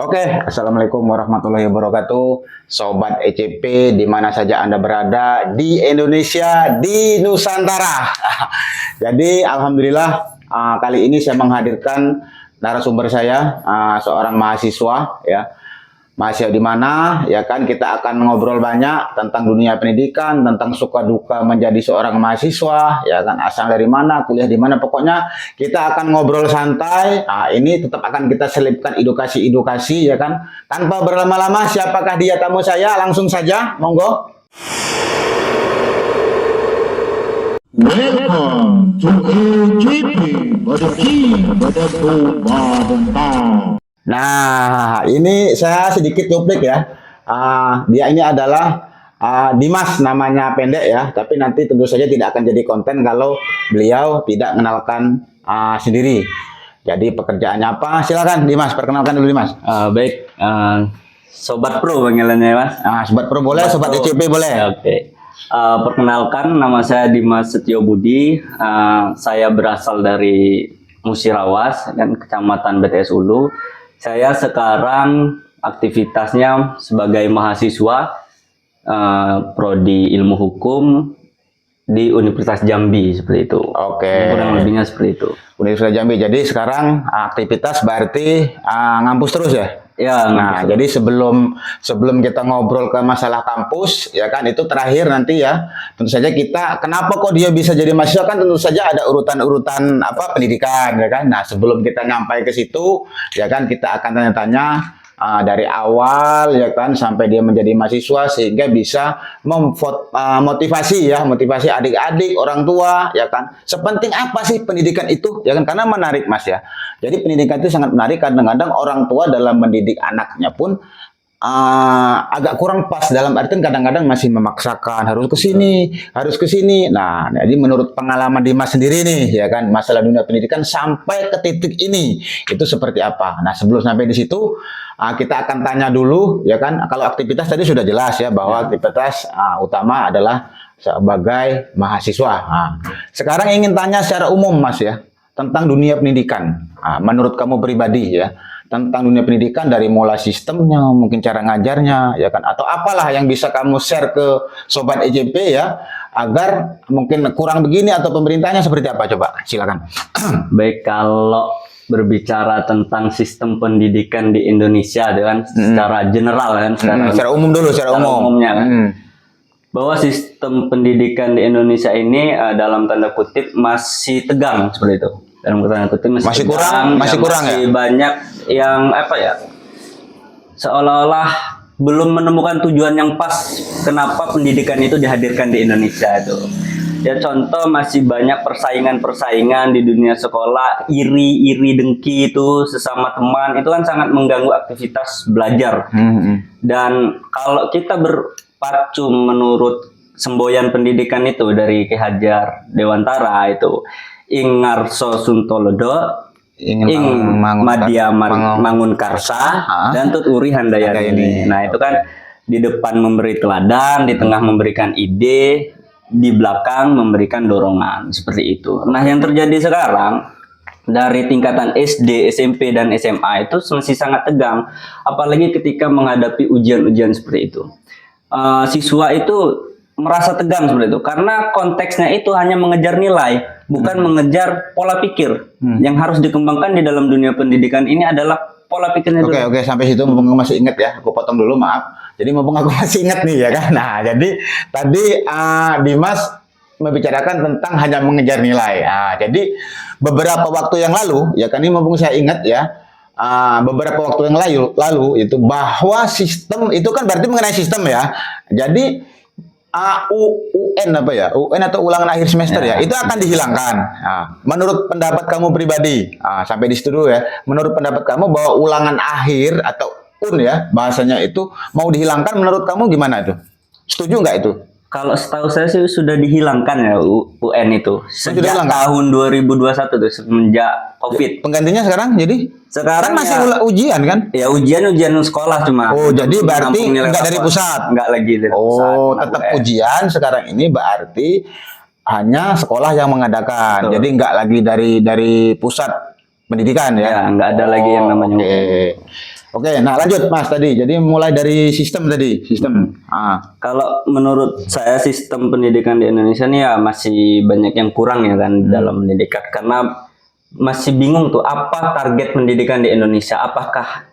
Oke, Assalamualaikum warahmatullahi wabarakatuh. Sobat ECP, di mana saja Anda berada, di Indonesia, di Nusantara. Jadi, Alhamdulillah, kali ini saya menghadirkan narasumber saya, seorang mahasiswa, ya. Mahasiswa di mana, ya kan, kita akan ngobrol banyak tentang dunia pendidikan, tentang suka duka menjadi seorang mahasiswa, ya kan, asal dari mana, kuliah di mana, pokoknya kita akan ngobrol santai. Nah, ini tetap akan kita selipkan edukasi-edukasi, ya kan, tanpa berlama-lama. Siapakah dia tamu saya? Langsung saja, monggo. Welcome to AJP, Badaki Badentang. Nah, ini saya sedikit duplik ya. Dia ini adalah Dimas, namanya pendek ya. Tapi nanti tentu saja tidak akan jadi konten kalau beliau tidak mengenalkan sendiri. Jadi pekerjaannya apa? Silakan Dimas, perkenalkan dulu Dimas. Baik, Sobat Pro panggilannya Mas. Sobat Pro boleh, Sobat ECP boleh. Oke. Perkenalkan, nama saya Dimas Setio Budi. Saya berasal dari Musirawas dan Kecamatan BTS Ulu. Saya sekarang aktivitasnya sebagai mahasiswa prodi Ilmu Hukum di Universitas Jambi, seperti itu. Oke. Kurang lebihnya seperti itu. Universitas Jambi. Jadi sekarang aktivitas berarti ngampus terus ya? Ya. Nah, jadi sebelum kita ngobrol ke masalah kampus, ya kan, itu terakhir nanti ya. Tentu saja kita, kenapa kok dia bisa jadi mahasiswa, kan tentu saja ada urutan-urutan pendidikan, ya kan. Nah, sebelum kita nyampai ke situ, ya kan, kita akan tanya-tanya dari awal, ya kan, sampai dia menjadi mahasiswa sehingga bisa motivasi adik-adik, orang tua, ya kan. Sepenting apa sih pendidikan itu, ya kan, karena menarik Mas ya. Jadi pendidikan itu sangat menarik. Kadang-kadang orang tua dalam mendidik anaknya pun agak kurang pas, dalam artian kadang-kadang masih memaksakan harus ke sini. Nah, jadi menurut pengalaman Dimas sendiri nih, ya kan, masalah dunia pendidikan sampai ke titik ini itu seperti apa. Nah, sebelum sampai di situ kita akan tanya dulu, ya kan, kalau aktivitas tadi sudah jelas ya, bahwa aktivitas utama adalah sebagai mahasiswa. Sekarang ingin tanya secara umum Mas ya, tentang dunia pendidikan. Menurut kamu pribadi ya, tentang dunia pendidikan dari mulai sistemnya, mungkin cara ngajarnya, ya kan, atau apalah yang bisa kamu share ke Sobat EJP ya, agar mungkin kurang begini atau pemerintahnya seperti apa, coba silakan. Baik, kalau berbicara tentang sistem pendidikan di Indonesia, kan, secara general kan, secara umum dulu, secara umumnya kan, bahwa sistem pendidikan di Indonesia ini dalam tanda kutip masih tegang, seperti itu. Dalam tanda kutip masih kurang, masih banyak yang seolah-olah belum menemukan tujuan yang pas kenapa pendidikan itu dihadirkan di Indonesia itu. Ya, contoh, masih banyak persaingan-persaingan di dunia sekolah, iri dengki itu sesama teman, itu kan sangat mengganggu aktivitas belajar. Dan kalau kita berpacu menurut semboyan pendidikan itu dari Ki Hajar Dewantara itu, ing ngarso suntolodo, ing madya mangun karsa, dan tut uri handayani. Nah, itu kan di depan memberi teladan, di tengah memberikan ide, di belakang memberikan dorongan, seperti itu. Nah, yang terjadi sekarang dari tingkatan SD, SMP, dan SMA itu masih sangat tegang, apalagi ketika menghadapi ujian-ujian seperti itu. Siswa itu merasa tegang seperti itu karena konteksnya itu hanya mengejar nilai, bukan mengejar pola pikir. Yang harus dikembangkan di dalam dunia pendidikan ini adalah pola pikirnya dulu. Oke, sampai situ mumpung masih ingat ya, aku potong dulu, maaf. Jadi mumpung aku masih ingat nih, ya kan. Nah, jadi tadi Dimas membicarakan tentang hanya mengejar nilai. Jadi beberapa waktu yang lalu, ya kan, ini mumpung saya ingat ya, beberapa waktu yang lalu itu bahwa sistem itu kan berarti mengenai sistem ya. Jadi UN UN atau ulangan akhir semester ya, itu akan dihilangkan. Menurut pendapat kamu pribadi, sampai di situ dulu ya. Menurut pendapat kamu bahwa ulangan akhir atau ya bahasanya itu mau dihilangkan, menurut kamu gimana itu? Setuju nggak itu? Kalau setahu saya sih sudah dihilangkan ya UN itu sejak tahun 2021 tuh, semenjak COVID. Penggantinya sekarang sekarang masih ujian kan? Ya, ujian sekolah cuma. Oh, jadi berarti nggak dari pusat? Nggak lagi dari pusat. Oh, tetap ujian sekarang ini berarti hanya sekolah yang mengadakan. Betul. Jadi nggak lagi dari pusat pendidikan ya? Ya, nggak ada lagi yang namanya. Oke, nah lanjut Mas tadi. Jadi mulai dari sistem tadi, sistem. Kalau menurut saya sistem pendidikan di Indonesia nih ya masih banyak yang kurang ya kan dalam pendidikan, karena masih bingung tuh apa target pendidikan di Indonesia. Apakah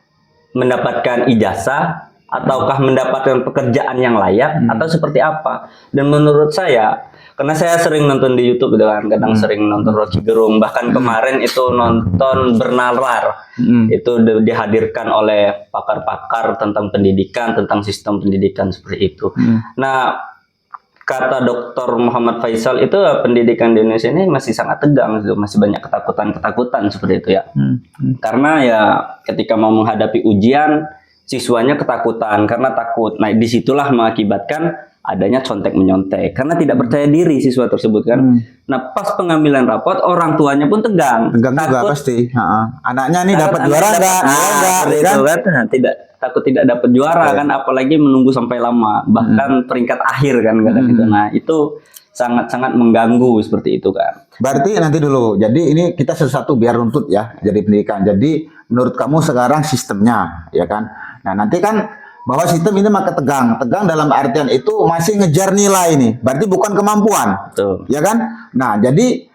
mendapatkan ijazah ataukah mendapatkan pekerjaan yang layak atau seperti apa? Dan menurut saya, karena saya sering nonton di YouTube gitu kan, kadang sering nonton Rocky Gerung, bahkan kemarin itu nonton Bernalar, itu dihadirkan oleh pakar-pakar tentang pendidikan, tentang sistem pendidikan seperti itu. Nah, kata Dr. Muhammad Faisal itu pendidikan di Indonesia ini masih sangat tegang, gitu. Masih banyak ketakutan-ketakutan seperti itu ya. Karena ya ketika mau menghadapi ujian, siswanya ketakutan karena takut. Nah, disitulah mengakibatkan adanya contek menyontek karena tidak percaya diri siswa tersebut kan. Nah, pas pengambilan rapot orang tuanya pun tegang. Tegang juga pasti. Anaknya nih dapat juara enggak? Kan? Nah, takut tidak dapat juara kan, apalagi menunggu sampai lama, bahkan peringkat akhir kan kadang gitu. Nah, itu sangat-sangat mengganggu seperti itu kan. Berarti nanti dulu. Jadi ini kita satu-satu biar runtut ya jadi pendidikan. Jadi menurut kamu sekarang sistemnya ya kan. Nah, nanti kan bahwa sistem ini maka tegang dalam artian itu masih ngejar nilai nih, berarti bukan kemampuan. Betul. Ya kan. Nah, jadi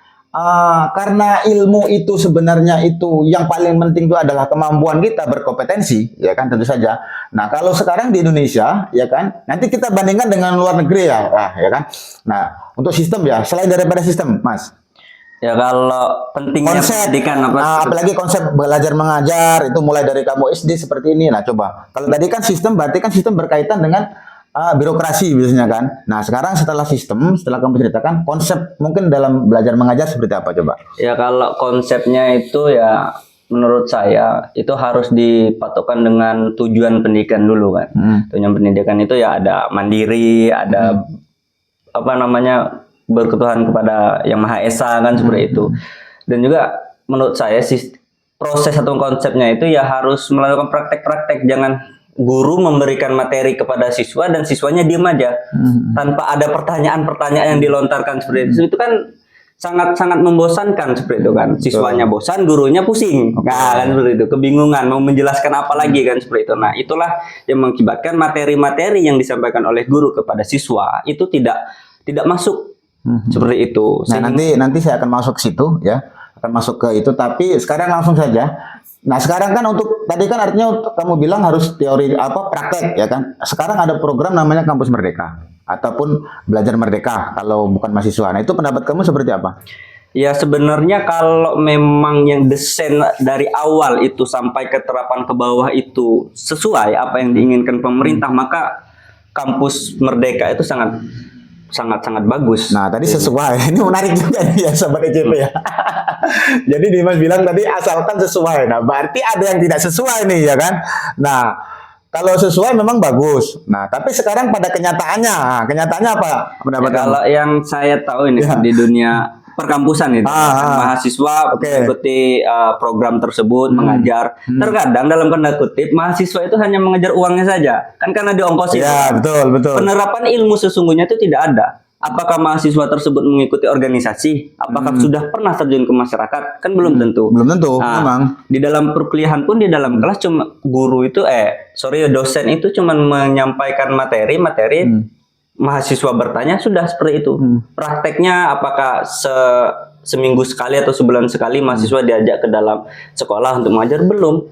karena ilmu itu sebenarnya itu yang paling penting itu adalah kemampuan kita berkompetensi, ya kan, tentu saja. Nah, kalau sekarang di Indonesia, ya kan, nanti kita bandingkan dengan luar negeri ya, ya kan. Nah, untuk sistem ya, selain daripada sistem, Mas. Ya kalau pentingnya Konsep, pendidikan apalagi konsep belajar mengajar itu mulai dari kamu SD seperti ini. Nah, coba. Kalau tadi kan sistem, berarti kan sistem berkaitan dengan birokrasi biasanya kan. Nah, sekarang setelah sistem, setelah kamu ceritakan konsep mungkin dalam belajar mengajar seperti apa coba? Ya kalau konsepnya itu ya menurut saya itu harus dipatokkan dengan tujuan pendidikan dulu kan. Tujuan pendidikan itu ya ada mandiri, ada apa namanya berketuhanan kepada Yang Maha Esa kan seperti itu. Dan juga menurut saya proses atau konsepnya itu ya harus melakukan praktek-praktek, jangan guru memberikan materi kepada siswa dan siswanya diam aja tanpa ada pertanyaan-pertanyaan yang dilontarkan seperti itu. Itu kan sangat-sangat membosankan seperti itu kan. Siswanya bosan, gurunya pusing. Nah, kan seperti itu, kebingungan mau menjelaskan apa lagi kan seperti itu. Nah, itulah yang mengakibatkan materi-materi yang disampaikan oleh guru kepada siswa itu tidak masuk seperti itu. Nah, nanti saya akan masuk ke situ ya. Akan masuk ke itu, tapi sekarang langsung saja. Nah, sekarang kan untuk tadi kan artinya kamu bilang harus teori praktek ya kan. Sekarang ada program namanya Kampus Merdeka ataupun Belajar Merdeka kalau bukan mahasiswa. Nah, itu pendapat kamu seperti apa? Ya sebenarnya kalau memang yang desain dari awal itu sampai ke terapan ke bawah itu sesuai apa yang diinginkan pemerintah, maka Kampus Merdeka itu sangat bagus. Nah, tadi sesuai. Ini menarik juga nih ya Sobat EJP ya. Jadi Dimas bilang tadi asalkan sesuai. Nah, berarti ada yang tidak sesuai nih ya kan. Nah, kalau sesuai memang bagus. Nah, tapi sekarang pada kenyataannya apa pendapat kamu? Kalau yang saya tahu ini di dunia perkampusan itu mahasiswa mengikuti program tersebut mengajar. Terkadang dalam tanda kutip mahasiswa itu hanya mengejar uangnya saja, kan karena diongkosin. Ya, betul. Penerapan ilmu sesungguhnya itu tidak ada. Apakah mahasiswa tersebut mengikuti organisasi? Apakah sudah pernah terjun ke masyarakat? Kan belum tentu. Belum tentu, memang. Di dalam perkuliahan pun di dalam kelas cuma guru itu dosen itu cuma menyampaikan materi mahasiswa bertanya sudah seperti itu. Prakteknya apakah seminggu sekali atau sebulan sekali mahasiswa diajak ke dalam sekolah untuk mengajar? Belum.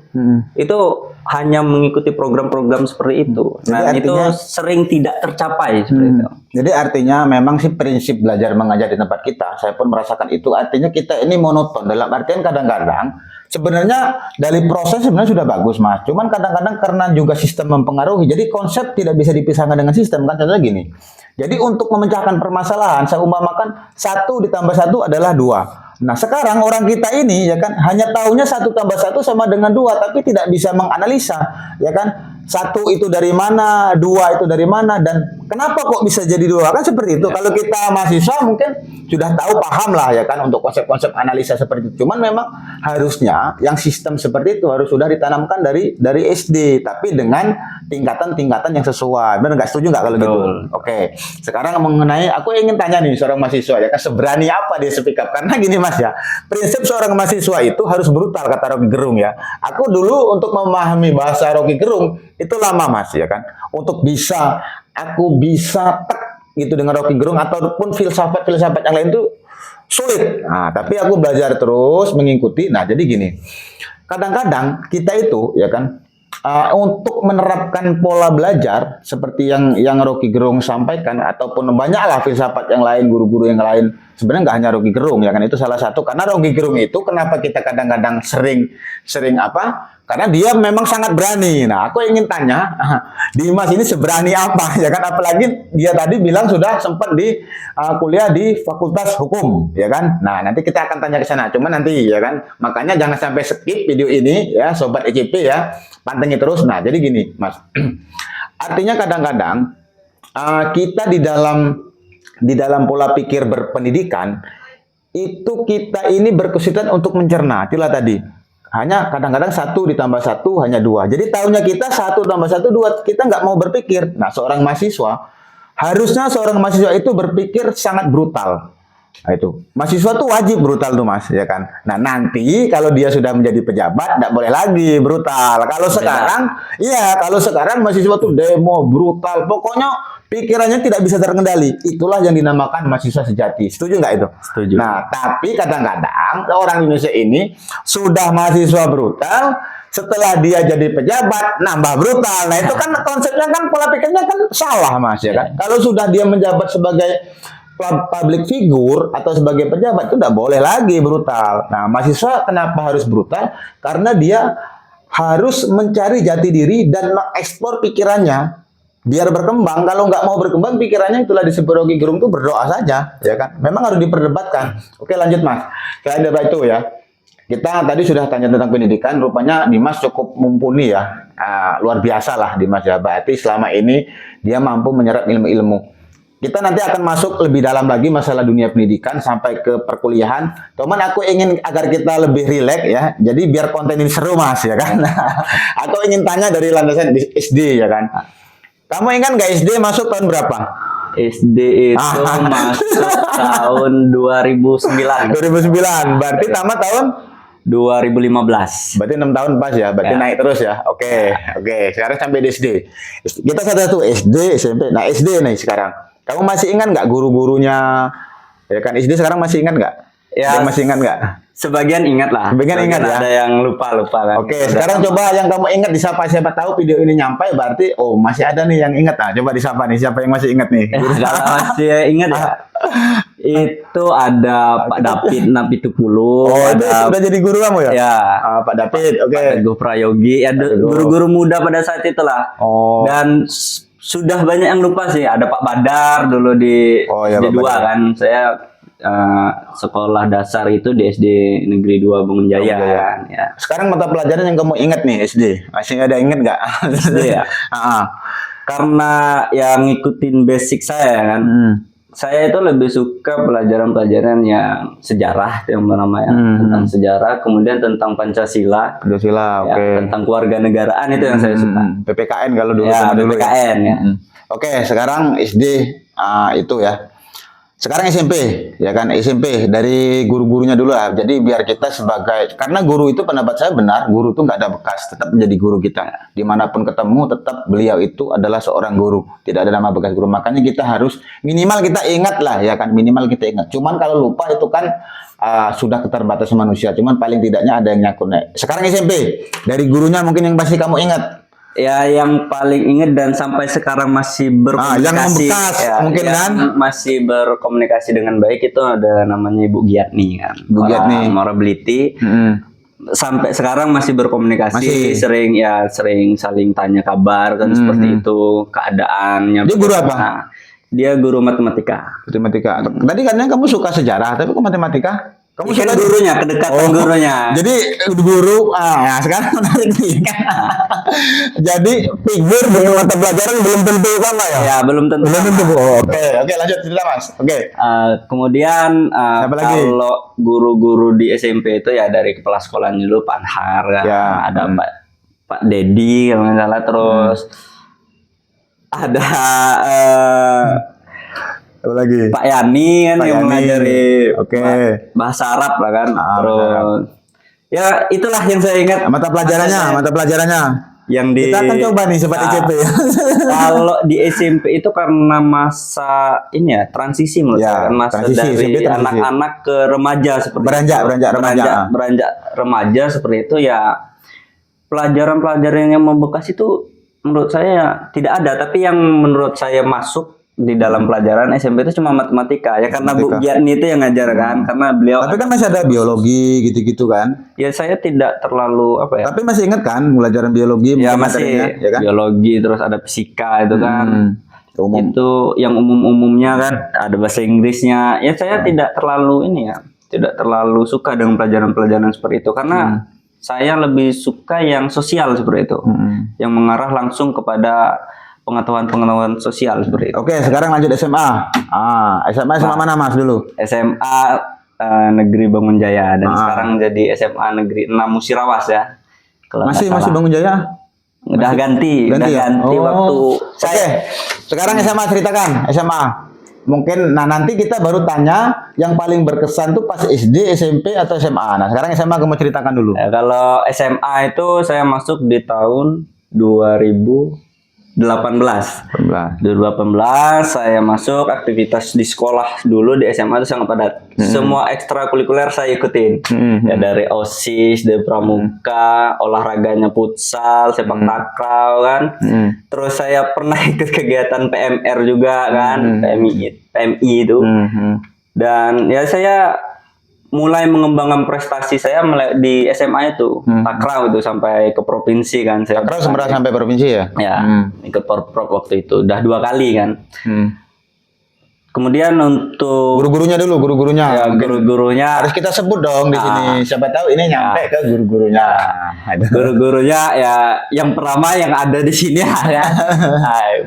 Itu hanya mengikuti program-program seperti itu. Nah, itu sering tidak tercapai seperti itu. Jadi artinya memang sih prinsip belajar mengajar di tempat kita, saya pun merasakan itu. Artinya kita ini monoton. Dalam artian kadang-kadang sebenarnya dari proses sebenarnya sudah bagus, Mas. Cuman kadang-kadang karena juga sistem mempengaruhi. Jadi konsep tidak bisa dipisahkan dengan sistem kan. Contohnya gini. Jadi untuk memecahkan permasalahan, saya umpamakan 1 ditambah 1 adalah 2. Nah, sekarang orang kita ini ya kan hanya tahunya 1 tambah 1 sama dengan 2, tapi tidak bisa menganalisa, ya kan? satu itu dari mana, dua itu dari mana, dan kenapa kok bisa jadi dua, kan seperti itu. Kalau kita mahasiswa mungkin sudah tahu, paham lah ya kan untuk konsep-konsep analisa seperti itu. Cuman memang harusnya yang sistem seperti itu harus sudah ditanamkan dari SD, tapi dengan tingkatan-tingkatan yang sesuai. Benar nggak, setuju nggak kalau gitu? Oke. Sekarang mengenai, aku ingin tanya nih seorang mahasiswa ya kan, seberani apa dia speak up? Karena gini Mas ya, prinsip seorang mahasiswa itu harus brutal, kata Rocky Gerung ya. Aku dulu untuk memahami bahasa Rocky Gerung itu lama Mas ya kan. Untuk aku bisa tek gitu dengan Rocky Gerung ataupun filsafat-filsafat yang lain itu sulit. Nah, tapi aku belajar terus mengikuti. Nah, jadi gini. Kadang-kadang kita itu ya kan untuk menerapkan pola belajar seperti yang Rocky Gerung sampaikan ataupun banyaklah filsafat yang lain, guru-guru yang lain. Sebenarnya nggak hanya Rocky Gerung ya kan, itu salah satu. Karena Rocky Gerung itu kenapa kita kadang-kadang sering apa? Karena dia memang sangat berani. Nah, aku ingin tanya, Dimas ini seberani apa ya kan? Apalagi dia tadi bilang sudah sempat di kuliah di Fakultas Hukum, ya kan? Nah, nanti kita akan tanya ke sana. Cuma nanti ya kan, makanya jangan sampai skip video ini ya, sobat ECP ya, pantengin terus. Nah, jadi gini, Mas. Artinya kadang-kadang kita di dalam pola pikir berpendidikan itu kita ini berkesulitan untuk mencerna. Itulah tadi. Hanya kadang-kadang 1 ditambah 1 hanya 2. Jadi tahunya kita 1 tambah 1 2, kita nggak mau berpikir. Nah, harusnya seorang mahasiswa itu berpikir sangat brutal. Nah, itu mahasiswa tuh wajib brutal tuh Mas, ya kan. Nah, nanti kalau dia sudah menjadi pejabat nggak boleh lagi brutal. Kalau sekarang mahasiswa tuh demo brutal, pokoknya pikirannya tidak bisa terkendali. Itulah yang dinamakan mahasiswa sejati. Setuju nggak itu? Setuju. Nah, tapi kadang-kadang orang Indonesia ini sudah mahasiswa brutal, setelah dia jadi pejabat nambah brutal. Nah, itu kan konsepnya kan, pola pikirnya kan salah Mas ya kan. Kalau sudah dia menjabat sebagai public figure atau sebagai pejabat itu tidak boleh lagi brutal. Nah, mahasiswa kenapa harus brutal? Karena dia harus mencari jati diri dan mengeksplor pikirannya biar berkembang. Kalau nggak mau berkembang pikirannya, itulah disebut Rocky Gerung, itu berdoa saja, ya kan? Memang harus diperdebatkan. Oke, lanjut Mas. Selain dari itu ya, kita tadi sudah tanya tentang pendidikan. Rupanya Dimas cukup mumpuni ya, luar biasa lah Dimas ya. Berarti selama ini dia mampu menyerap ilmu-ilmu. Kita nanti akan masuk lebih dalam lagi masalah dunia pendidikan sampai ke perkuliahan. Cuman aku ingin agar kita lebih rileks ya. Jadi biar konten ini seru Mas ya kan. Aku ingin tanya dari landasan SD ya kan. Kamu ingat nggak SD masuk tahun berapa? SD itu masuk tahun 2009. 2009. Berarti tamat tahun 2015. Berarti 6 tahun pas ya. Berarti naik terus ya. Oke. Sekarang sampai di SD. Kita satu SD, SMP. Nah, SD nih sekarang. Kamu masih ingat nggak guru-gurunya? Ya kan, SD sekarang masih ingat nggak? Ya, masih ingat nggak? Sebagian ingat lah. Sebagian ingat ya. Ada yang lupa kan. Oke, sekarang coba yang kamu ingat disapa. Siapa tahu video ini nyampe, berarti masih ada nih yang ingat. Nah, coba disapa nih, siapa yang masih ingat nih? Masih ingat ya. Itu ada Pak David Napitupulu. Udah jadi guru kamu ya? Ya. Pak David, oke. Pak Teguh Prayogi, guru-guru muda pada saat itulah. Dan sudah banyak yang lupa sih. Ada Pak Badar dulu di SD 2 kan. Saya sekolah dasar itu di SD Negeri 2 Bangunjaya kan. Ya. Sekarang mata pelajaran yang kamu ingat nih SD, masih ada ingat nggak? SD ya. Karena yang ngikutin basic saya kan. Saya itu lebih suka pelajaran-pelajaran yang sejarah, yang namanya tentang sejarah, kemudian tentang Pancasila, tentang kewarganegaraan, itu yang saya suka. PPKN kalau dulu ya, PPKN ya. Oke, sekarang SD itu ya. Sekarang SMP, ya kan, SMP dari guru-gurunya dulu lah. Jadi biar kita karena guru itu pendapat saya benar, guru itu nggak ada bekas, tetap menjadi guru kita. Dimanapun ketemu, tetap beliau itu adalah seorang guru. Tidak ada nama bekas guru. Makanya kita harus minimal kita ingat lah, ya kan, minimal kita ingat. Cuman kalau lupa itu kan sudah keterbatasan manusia. Cuman paling tidaknya ada yang nyakut. Sekarang SMP, dari gurunya mungkin yang pasti kamu ingat. Ya, yang paling ingat dan sampai sekarang masih berkomunikasi, yang membekas, mungkin kan masih berkomunikasi dengan baik, itu ada namanya Ibu Giatni kan, Bu Giatni Morability. Sampai sekarang masih berkomunikasi, sering saling tanya kabar kan, seperti itu, keadaannya. Dia guru apa? Dia guru matematika. Tadi katanya kamu suka sejarah, tapi kok matematika? Kamu Ikan suka gurunya, kedekatan gurunya. Jadi guru, sekarang menarik nih. Jadi figur dengan mata pelajaran belum tentu sama ya? Ya, belum tentu. Belum tentu. Oke, lanjut cerita Mas. Oke. Kemudian Apa lagi? kalau guru-guru di SMP itu ya dari kepala sekolah dulu Pak Anhar kan. Ya, Ada Pak Dedi kalau nggak salah, terus ada Apa lagi? Pak Yani kan Pak yang Yani. mengajari Oke. bahasa Arab lah kan. Bahasa Arab. Terus ya itulah yang saya ingat. Mata pelajarannya. Yang di Kita akan coba nih sobat Nah, ICP ya. Kalau di SMP itu karena masa ini ya transisi menurut Ya, saya kan, masa transisi, dari SMP transisi. anak-anak ke remaja seperti Beranjak itu. remaja. Beranjak remaja seperti itu ya. Pelajaran-pelajaran yang membekas itu menurut saya tidak ada, tapi yang menurut saya masuk di dalam pelajaran SMP itu cuma matematika ya, karena Bu Matematika. Giatni itu yang ngajar kan, karena beliau Tapi kan masih ada biologi gitu-gitu kan. ya saya tidak terlalu apa ya. Tapi masih ingat kan pelajaran biologi Ya mungkin masih materinya, ya kan? biologi, terus ada fisika itu kan. Umum. Itu yang umum-umumnya kan, ada bahasa Inggrisnya. Ya saya tidak terlalu ini ya, tidak terlalu suka dengan pelajaran-pelajaran seperti itu karena saya lebih suka yang sosial seperti itu. Yang mengarah langsung kepada pengetahuan-pengetahuan sosial seperti itu. Oke, sekarang lanjut SMA. SMA mana Mas dulu? SMA Negeri Bangunjaya dan sekarang jadi SMA Negeri 6 Musirawas ya. Kalau nggak Masih salah. Bangunjaya? Udah ganti ya? waktu Oke. Sekarang SMA ceritakan, SMA. Mungkin nanti kita baru tanya yang paling berkesan tuh pas SD, SMP atau SMA. Nah, sekarang SMA kamu ceritakan dulu. Ya, kalau SMA itu saya masuk di tahun 2018 saya masuk aktivitas di sekolah dulu di SMA itu sangat padat. Semua ekstrakurikuler saya ikutin. Ya dari OSIS, dari pramuka, olahraganya futsal, sepak takraw kan. Terus saya pernah ikut kegiatan PMR juga kan, PMI itu. Dan ya saya mulai mengembangkan prestasi saya di SMA itu, takraw itu sampai ke provinsi kan. Saya Takraw sampai provinsi ya? ya ikut porprov waktu itu udah 2 kali kan. Kemudian untuk Guru-gurunya dulu, ya, Mungkin guru-gurunya harus kita sebut dong di sini. Siapa tahu ini nyampe ke guru-gurunya. guru-gurunya ya yang pertama yang ada di sini ya.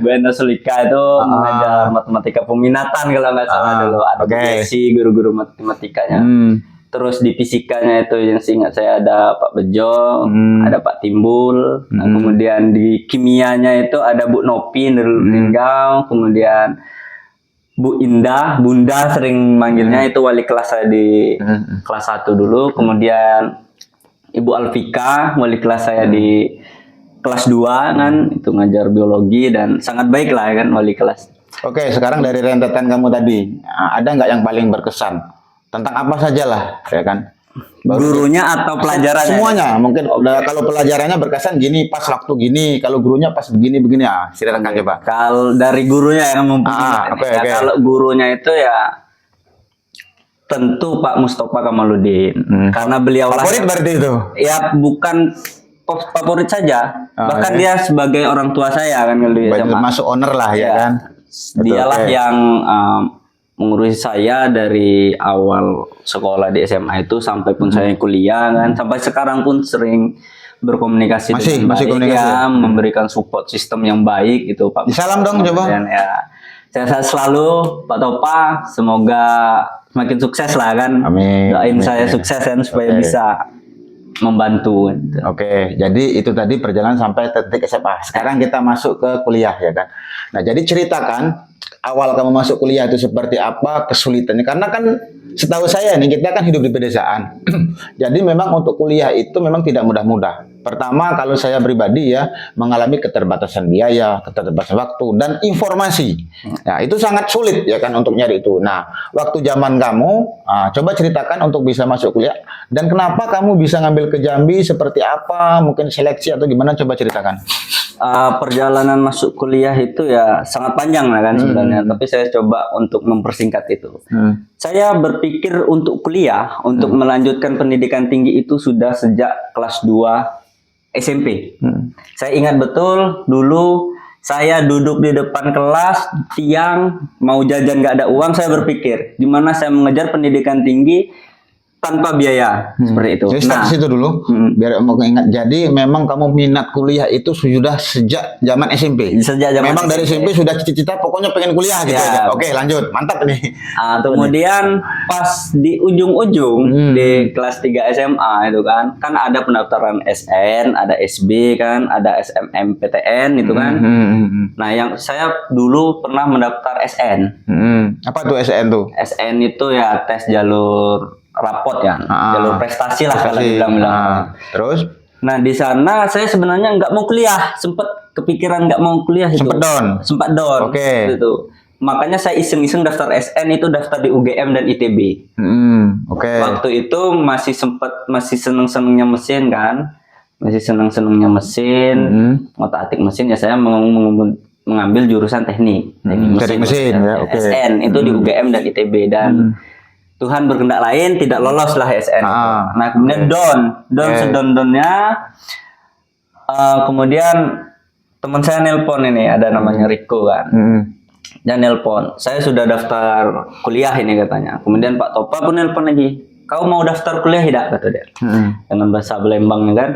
Bu Enda Sulika itu mengajar matematika peminatan kalau nggak salah dulu. Ada Bu Desi, guru-guru matematikanya. Terus di fisikanya itu yang seingat saya ada Pak Bejo, ada Pak Timbul. Nah, kemudian di kimianya itu ada Bu Nopi dulu meninggal. Kemudian Bu Indah, Bunda sering manggilnya, itu wali kelas saya di kelas 1 dulu. Kemudian Ibu Alfika, wali kelas saya di kelas 2 kan, itu ngajar biologi dan sangat baik lah kan wali kelas. Oke, sekarang dari rentetan kamu tadi, ada nggak yang paling berkesan? Tentang apa saja lah, ya kan? Gurunya atau pelajarannya? Semuanya, mungkin kalau pelajarannya berkesan gini, pas waktu gini, kalau gurunya pas begini, silakan coba. Kalau dari gurunya yang mempunyai, kalau gurunya itu ya tentu Pak Mustafa Kamaluddin, karena beliau favorit berarti itu? Ya bukan favorit saja, bahkan dia sebagai orang tua saya kan kalau di SMA. Masuk owner lah ya kan? Dialah yang mengurusi saya dari awal sekolah di SMA itu sampai pun saya kuliah kan, sampai sekarang pun sering berkomunikasi dengan masih baik, komunikasi. ya, memberikan support sistem yang baik itu Pak. Salam dong coba. Dan ya saya selalu Pak Topa, semoga semakin sukses lah kan. Amin. Doain saya sukses kan supaya bisa membantu. Oke, jadi itu tadi perjalanan sampai titik SMA. Sekarang kita masuk ke kuliah ya kan. Nah, jadi ceritakan awal kamu masuk kuliah itu seperti apa, kesulitannya. Karena kan setahu saya nih, kita kan hidup di pedesaan. Jadi memang untuk kuliah itu memang tidak mudah-mudah. Pertama, kalau saya pribadi ya, mengalami keterbatasan biaya, keterbatasan waktu, dan informasi. Nah, itu sangat sulit ya kan untuk nyari itu. Nah, waktu zaman kamu, coba ceritakan untuk bisa masuk kuliah. Dan kenapa kamu bisa ngambil ke Jambi, seperti apa, mungkin seleksi atau gimana, coba ceritakan. Perjalanan masuk kuliah itu ya sangat panjang lah kan sebenarnya, tapi saya coba untuk mempersingkat itu. Saya berpikir untuk kuliah, untuk melanjutkan pendidikan tinggi itu sudah sejak kelas 2 SMP. Saya ingat betul dulu saya duduk di depan kelas tiang, mau jajan nggak ada uang, saya berpikir gimana saya mengejar pendidikan tinggi tanpa biaya seperti itu. Jadi start situ dulu, biar mau ingat. Jadi memang kamu minat kuliah itu sudah sejak zaman SMP. Sejak zaman memang dari SMP. SMP sudah cita-cita pokoknya pengen kuliah gitu Ya. aja. Oke, lanjut. Mantap nih. Kemudian pas di ujung-ujung di kelas 3 SMA itu kan ada pendaftaran SN, ada SB kan, ada SMMPTN itu kan. Nah, yang saya dulu pernah mendaftar SN. Apa tuh SN tuh? SN itu ya tes jalur rapot ya, jalur prestasi lah kalau dibilang-bilang. Terus? Nah, di sana saya sebenarnya nggak mau kuliah, sempet kepikiran nggak mau kuliah itu. Sempat down. Oke. Gitu. Makanya saya iseng-iseng daftar SN itu daftar di UGM dan ITB. Oke. Waktu itu masih seneng-senengnya mesin kan, ngotak-atik mesin ya saya mengambil jurusan teknik mesin ya. Oke. SN itu di UGM dan ITB dan Tuhan berkehendak lain tidak lolos lah SN. Nah kemudian down sedon-donnya. Kemudian teman saya nelpon ini, ada namanya Riko kan. Dia nelpon, saya sudah daftar kuliah ini katanya. Kemudian Pak Topa pun nelpon lagi, kau mau daftar kuliah tidak, kata dia. Dengan bahasa Palembang kan.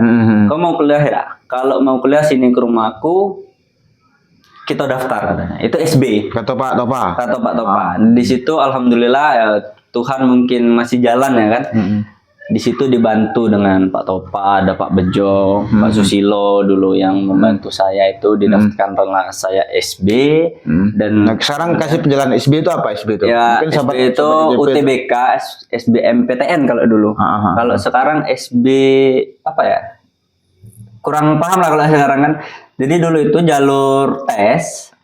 Kau mau kuliah tidak? Kalau mau kuliah sini ke rumahku, kita daftar katanya. Itu SB. Kata Pak Topa. Di situ alhamdulillah ya, Tuhan mungkin masih jalan ya kan. Di situ dibantu dengan Pak Topa, ada Pak Bejo, Pak Susilo dulu yang membantu saya itu didaftarkan karena saya SB dan Nah, sekarang kasih penjelasan SB itu apa SB itu? ya Mungkin SB itu UTBK, SBMPTN kalau dulu. Kalau sekarang SB apa ya? Kurang paham lah kalau sekarang kan. Jadi dulu itu jalur tes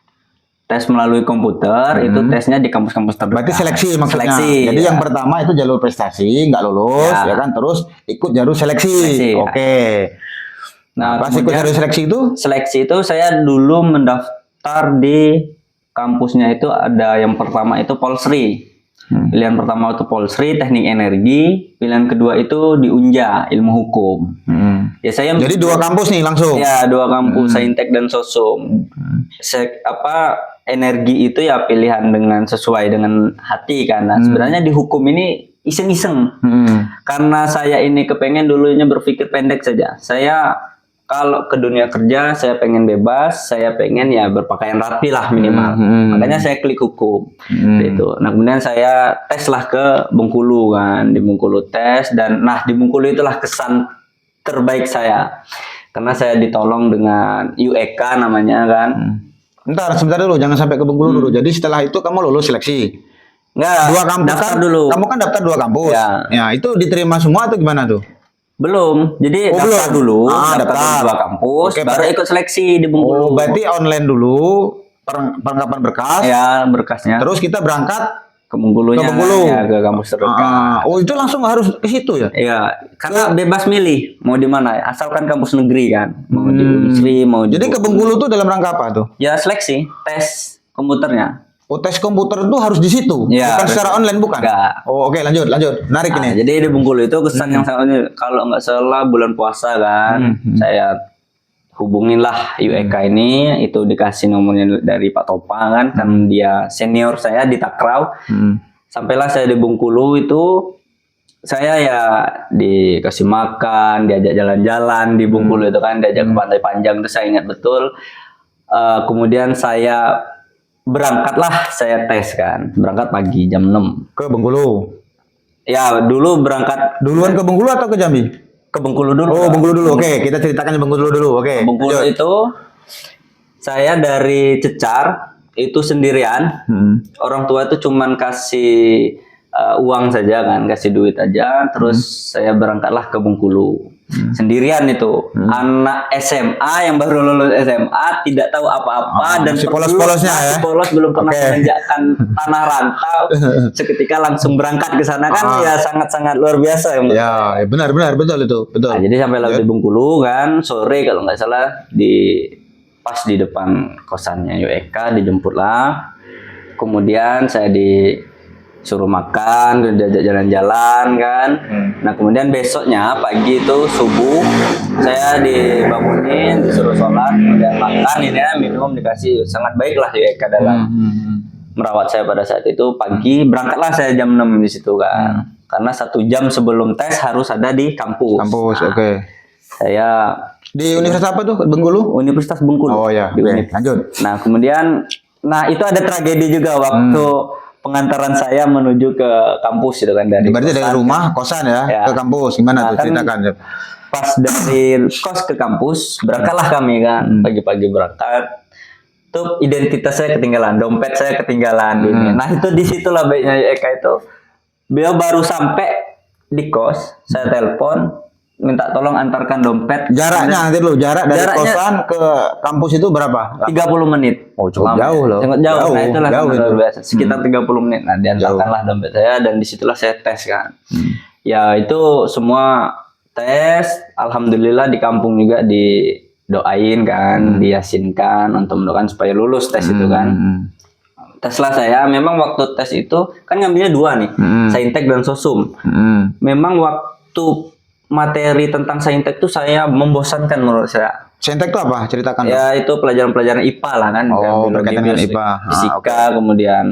melalui komputer, itu tesnya di kampus-kampus terdekat. Berarti seleksi maksudnya. Seleksi, Jadi ya. yang pertama itu jalur prestasi, nggak lulus, ya kan? Terus ikut jalur seleksi. Oke. Nah, pas ikut jalur seleksi itu? Seleksi itu saya dulu mendaftar di kampusnya itu ada yang pertama itu Polsri. Pilihan pertama itu Polsri, Teknik Energi. Pilihan kedua itu di Unja, Ilmu Hukum. Ya saya Jadi dua kampus nih langsung. Ya, dua kampus, Saintek dan Sosum. Energi itu ya pilihan dengan sesuai dengan hati kan. Nah, sebenarnya di hukum ini iseng-iseng. Karena saya ini kepengen dulunya berpikir pendek saja. Saya kalau ke dunia kerja saya pengen bebas, saya pengen ya berpakaian rapi lah minimal. Makanya saya klik hukum. Gitu. Nah, kemudian saya tes lah ke Bengkulu kan, di Bengkulu tes dan di Bengkulu itulah kesan terbaik saya. Karena saya ditolong dengan UEK namanya kan. Bentar, sebentar dulu, jangan sampai ke Bengkulu dulu. Jadi setelah itu kamu lulus seleksi. Enggak, Dua kampus daftar kan? dulu. Kamu kan daftar dua kampus. Ya. Itu diterima semua atau gimana tuh? Belum. Jadi daftar belum. dulu, Daftar. daftar dua kampus, Oke, baru ikut seleksi di Bengkulu. berarti online dulu, perlengkapan berkas. Ya, berkasnya. Terus kita berangkat ke Bengkulunya, ke Bengkulu. ya, ke kampus terdekat. Oh, itu langsung harus ke situ ya? Iya, karena bebas milih mau di mana, asalkan kampus negeri kan, mau di Unsri, mau di Jadi ke Bengkulu tuh dalam rangka apa tuh? ya seleksi, tes komputernya. Oh, tes komputer tuh harus di situ, Ya, bukan secara online bukan? Enggak. Oh, oke, lanjut. Narik ini. Jadi di Bengkulu itu kesan yang sangat unik. Kalau nggak salah bulan puasa kan, saya hubunginlah UEK ini, itu dikasih nomornya dari Pak Topa kan dia senior saya di Takraw. Sampailah saya di Bengkulu itu, saya ya dikasih makan, diajak jalan-jalan di Bengkulu itu kan, diajak ke Pantai Panjang itu saya ingat betul. Kemudian saya berangkatlah, saya tes kan, berangkat pagi jam 6. Ke Bengkulu. Ya dulu berangkat Duluan ke Bengkulu atau ke Jambi? ke Bengkulu dulu. Oh, Bengkulu dulu. Oke, kita ceritakan Bengkulu dulu. Oke. Bengkulu lanjut. itu saya dari Cecar itu sendirian. Orang tua itu cuman kasih uang saja kan, kasih duit aja. Terus saya berangkatlah ke Bengkulu. Sendirian itu. Anak SMA yang baru lulus SMA tidak tahu apa-apa dan masih polos-polosnya ya. polos belum pernah Oke. menginjakkan tanah rantau. Seketika langsung berangkat ke sana kan ya sangat-sangat luar biasa. Ya, benar betul itu. Betul. Nah, jadi sampai lalu di Bengkulu kan sore kalau nggak salah pas di depan kosannya UEK dijemputlah. Kemudian saya disuruh makan, diajak jalan-jalan kan. Nah kemudian besoknya pagi itu subuh saya dibangunin, disuruh sholat, kemudian makan ini ya, minum dikasih sangat baik lah UEK dalam merawat saya pada saat itu. Pagi berangkatlah saya jam 6 di situ kan. karena 1 jam sebelum tes harus ada di kampus. Kampus, Nah, oke. Saya Di universitas apa tuh? Bengkulu? Universitas Bengkulu. Oh ya, Di oke. Unip. Lanjut. Nah, kemudian itu ada tragedi juga waktu pengantaran saya menuju ke kampus gitu kan dari Berarti dari kosan. rumah kosan ya, Ya. ke kampus. Gimana Nah, tuh kan ceritakan? Pas dari kos ke kampus, berangkatlah kami kan, pagi-pagi berangkat. Tuh identitas saya ketinggalan, dompet saya ketinggalan ini. Nah, itu disitulah baiknya Eka itu. Beliau baru sampai di kos, saya telepon minta tolong antarkan dompet. Jaraknya nanti dulu, jarak dari Jaraknya- kosan ke kampus itu berapa? 30 menit. Oh, cukup Lama. jauh loh. Sangat jauh. Jauh, Nah, itulah jauh sangat itu. luar biasa. Sekitar 30 menit. Nah, diantarkanlah dompet saya dan disitulah saya tes kan. Ya, itu semua tes. Alhamdulillah di kampung juga didoain kan, diyasinkan untuk mendoakan supaya lulus tes itu kan. Teslah saya, memang waktu tes itu kan ngambilnya 2 nih, Saintek dan Sosum. Memang waktu materi tentang Saintek itu saya membosankan menurut saya. Saintek itu apa? Ceritakan. Ya itu pelajaran-pelajaran IPA lah kan. Oh, Biologi, berkaitan dengan biologi, IPA. Fisika, kemudian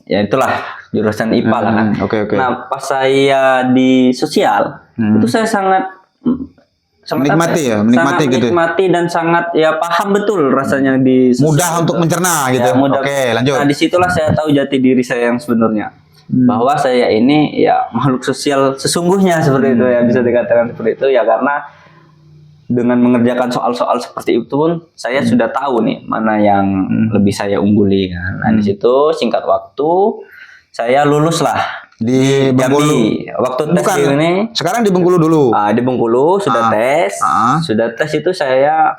ya itulah jurusan IPA lah kan. Oke. Nah pas saya di sosial itu saya sangat Menikmati ya, sangat menikmati gitu. menikmati dan sangat ya paham betul rasanya di sosial Mudah itu. untuk mencerna gitu. Ya, mudah. Oke, lanjut. Nah disitulah saya tahu jati diri saya yang sebenarnya. Bahwa saya ini ya makhluk sosial sesungguhnya seperti itu ya, bisa dikatakan seperti itu ya, karena dengan mengerjakan soal-soal seperti itu pun saya sudah tahu nih mana yang lebih saya ungguli kan. Nah di situ singkat waktu saya lulus lah Di Bengkulu. Jambi. Waktu tes Bukan. ini Sekarang di Bengkulu dulu. di Bengkulu sudah tes. Sudah tes itu saya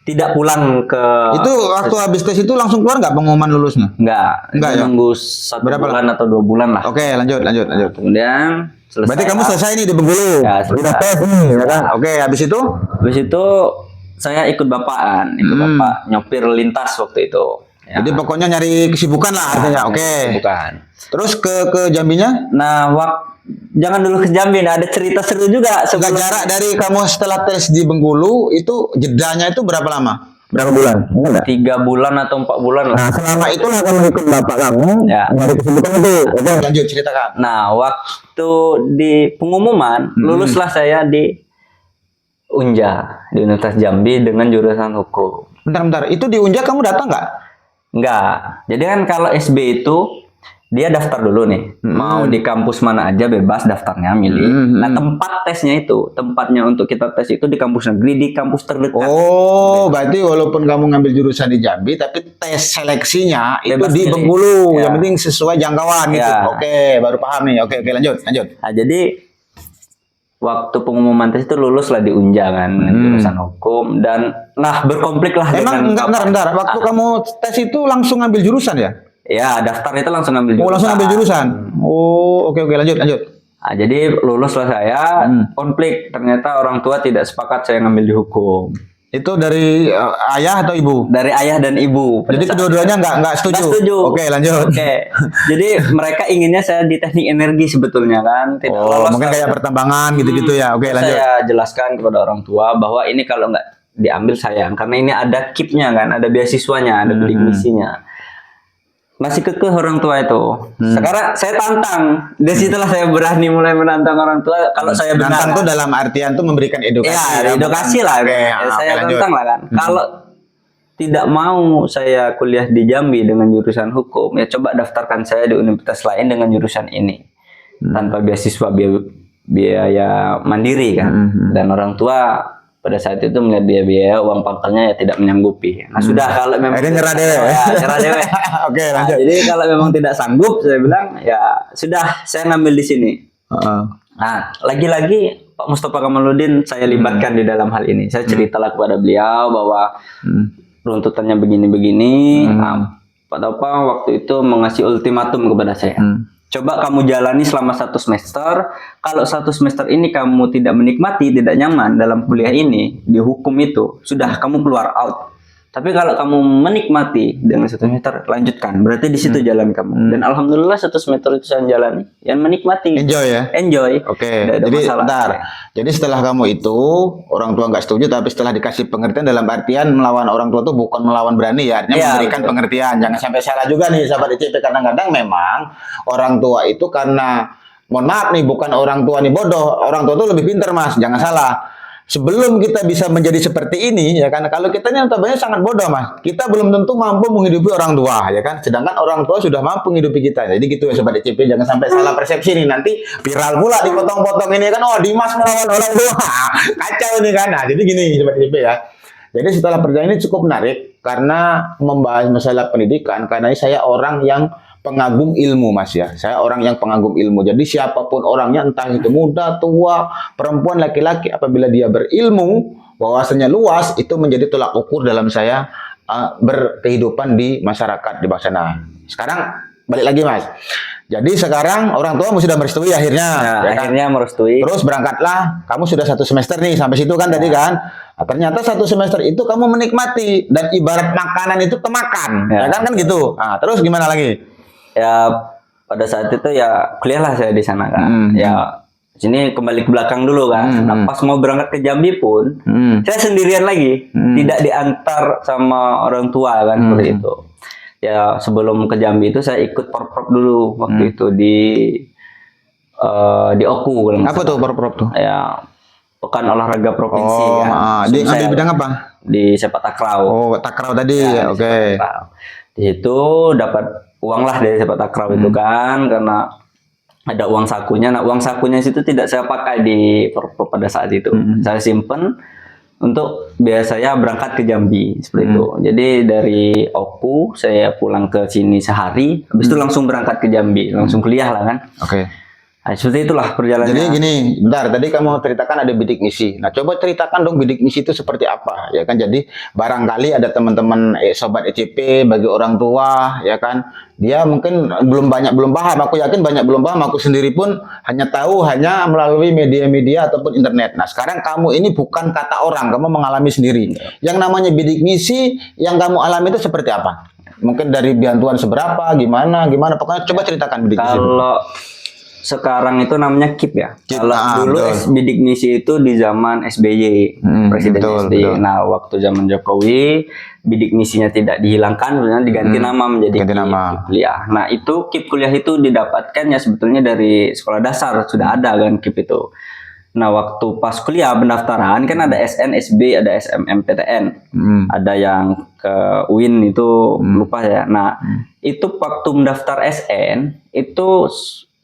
tidak pulang ke Itu waktu habis tes itu langsung keluar nggak pengumuman lulusnya? enggak Enggak ya? nunggu 1 Berapa bulan atau 2 bulan lah. Oke, lanjut. Kemudian selesai. Berarti kamu selesai nih di Bengkulu. Ya, selesai. Udah tes nih, ya kan? Oke, habis itu Habis itu saya ikut bapaan, bapak nyopir lintas waktu itu. Ya, jadi pokoknya nyari kesibukan lah artinya. Oke. bukan. Terus ke Jambinya? Nah, jangan dulu ke Jambi, nah, ada cerita seru juga Enggak, sebelum jarak dari kamu setelah tes di Bengkulu itu jedanya itu berapa lama? Berapa bulan? 3 bulan atau 4 bulan lah. Nah, selama itulah kamu ikut bapak kamu Ya. nyari kesibukan itu. Oke, lanjut ceritakan. Nah, waktu di pengumuman luluslah saya di Unja di Universitas Jambi dengan jurusan hukum. Bentar. Itu di Unja kamu datang nggak? Enggak. Jadi kan kalau SB itu dia daftar dulu nih. Mau di kampus mana aja bebas daftarnya milih. Nah, tempat tesnya itu, tempatnya untuk kita tes itu di kampus negeri, di kampus terdekat. Oh, berarti walaupun kamu ngambil jurusan di Jambi, tapi tes seleksinya itu Bebas di milih. Bengkulu. Ya. Yang penting sesuai jangkauan gitu. Ya. Oke, baru paham nih. Oke, lanjut. Nah, jadi waktu pengumuman tes itu lulus lah di Unja kan dengan jurusan hukum dan berkonflik lah Emang dengan bentar. Waktu kamu tes itu langsung ngambil jurusan ya? ya daftar itu langsung ngambil jurusan. Oh, langsung ngambil jurusan. Oh, oke, lanjut. Nah, jadi lulus lah saya, konflik ternyata orang tua tidak sepakat saya ngambil di hukum. Itu dari ayah atau ibu? Dari ayah dan ibu. Jadi kedua-duanya nggak setuju. Nggak setuju. Oke, lanjut. Oke. Jadi mereka inginnya saya di teknik energi sebetulnya kan. Tidak lolos. Mungkin kayak pertambangan gitu-gitu ya. Oke, Terus lanjut. saya jelaskan kepada orang tua bahwa ini kalau nggak diambil sayang karena ini ada KIP-nya kan, ada beasiswanya, ada bidik misinya. Masih kekeh orang tua itu. Sekarang saya tantang. Dari situlah saya berani mulai menantang orang tua kalau saya benar. Nantang tuh dalam artian tuh memberikan edukasi. Ya, edukasi lah. Oke, Saya lanjut. tantang lah kan. Kalau tidak mau saya kuliah di Jambi dengan jurusan hukum, ya coba daftarkan saya di universitas lain dengan jurusan ini. Tanpa beasiswa biaya mandiri kan. Dan orang tua pada saat itu melihat biaya uang pangkalnya ya tidak menyanggupi. Nah, sudah kalau memang Akhirnya nyerah dewe. Ya, nyerah dewe. Oke, Nah, lanjut. jadi kalau memang tidak sanggup, saya bilang ya sudah, saya ngambil di sini. Nah, lagi-lagi Pak Mustafa Kamaluddin saya libatkan di dalam hal ini. Saya ceritalah kepada beliau bahwa runtutannya begini-begini. Nah, Pak Topa waktu itu mengasih ultimatum kepada saya. Coba kamu jalani selama 1 semester. Kalau 1 semester ini kamu tidak menikmati, tidak nyaman dalam kuliah ini, di hukum itu, sudah kamu keluar out. Tapi kalau kamu menikmati dengan 1 semester, lanjutkan. Berarti di situ jalan kamu. Dan alhamdulillah 1 semester itu saya jalani. Yang menikmati. Enjoy ya? Enjoy. Oke, Tidak ada jadi masalah. bentar. Jadi setelah kamu itu orang tua nggak setuju, tapi setelah dikasih pengertian dalam artian melawan orang tua itu bukan melawan berani ya, artinya Iya, memberikan pengertian. Jangan sampai salah juga nih sahabat ICP, kadang-kadang memang orang tua itu karena mohon maaf nih, bukan orang tua nih bodoh, orang tua tuh lebih pintar Mas, jangan salah. Sebelum kita bisa menjadi seperti ini, ya kan, kalau kita ini notabene sangat bodoh Mas, kita belum tentu mampu menghidupi orang tua, ya kan, sedangkan orang tua sudah mampu menghidupi kita. Jadi gitu ya Sobat ECP, jangan sampai salah persepsi nih, nanti viral pula dipotong-potong ini kan, oh Dimas melawan orang tua, kacau nih kan. Nah, jadi gini Sobat ECP ya. Jadi setelah perjalanan ini cukup menarik karena membahas masalah pendidikan, karena saya orang yang pengagum ilmu Mas ya. Saya orang yang pengagum ilmu. Jadi siapapun orangnya, entah itu muda, tua, perempuan, laki-laki, apabila dia berilmu, wawasannya luas, itu menjadi tolak ukur dalam saya berkehidupan di masyarakat di bawah sana. Sekarang balik lagi Mas. Jadi sekarang orang tua sudah merestui akhirnya. Nah, ya kan? akhirnya merestui. Terus berangkatlah, kamu sudah 1 semester nih, sampai situ kan tadi kan. Nah, ternyata 1 semester itu kamu menikmati, dan ibarat makanan itu kemakan, ya kan gitu. Nah, terus gimana lagi? Ya pada saat itu ya kuliahlah saya di sana kan. Ya sini kembali ke belakang dulu kan. Nah, pas mau berangkat ke Jambi pun saya sendirian lagi, tidak diantar sama orang tua kan seperti itu. Ya sebelum ke Jambi itu saya ikut porprov dulu waktu itu di Oku kalau nggak Apa salah. tuh porprov tuh? Ya pekan olahraga provinsi Oh, kan. di Saya ambil bidang apa? di sepak takraw. Oh, takraw tadi. Ya, di Oke. sepak takraw. Di situ dapat uang lah dari sepak takraw itu kan, karena ada uang sakunya. Nah, uang sakunya itu tidak saya pakai di porprov pada saat itu. Saya simpen untuk biaya saya berangkat ke Jambi seperti itu. Jadi dari Oku saya pulang ke sini sehari, habis itu langsung berangkat ke Jambi, langsung kuliah lah kan. Oke. Nah, seperti itulah perjalanannya. Jadi gini, bentar, tadi kamu ceritakan ada bidik misi. Nah, coba ceritakan dong bidik misi itu seperti apa, ya kan? Jadi barangkali ada teman-teman Sobat ECP bagi orang tua, ya kan? Dia mungkin belum paham. Aku yakin banyak belum paham. Aku sendiri pun hanya tahu melalui media-media ataupun internet. Nah, sekarang kamu ini bukan kata orang, kamu mengalami sendiri. Yang namanya bidik misi yang kamu alami itu seperti apa? Mungkin dari bantuan seberapa, gimana? Pokoknya coba ceritakan bidik misi. Kalau sekarang itu namanya KIP ya. KIP, Kalau dulu betul. bidik misi itu di zaman SBY, Presiden betul, SBY. betul. Nah, waktu zaman Jokowi bidik misinya tidak dihilangkan, kemudian diganti nama menjadi Ganti KIP nama. kuliah. Nah, itu KIP kuliah itu didapatkan ya sebetulnya dari sekolah dasar, sudah ada kan KIP itu. Nah, waktu pas kuliah pendaftaran kan ada SNSB, ada SMMPTN, ada yang ke UIN itu lupa ya. Nah, itu waktu mendaftar SN itu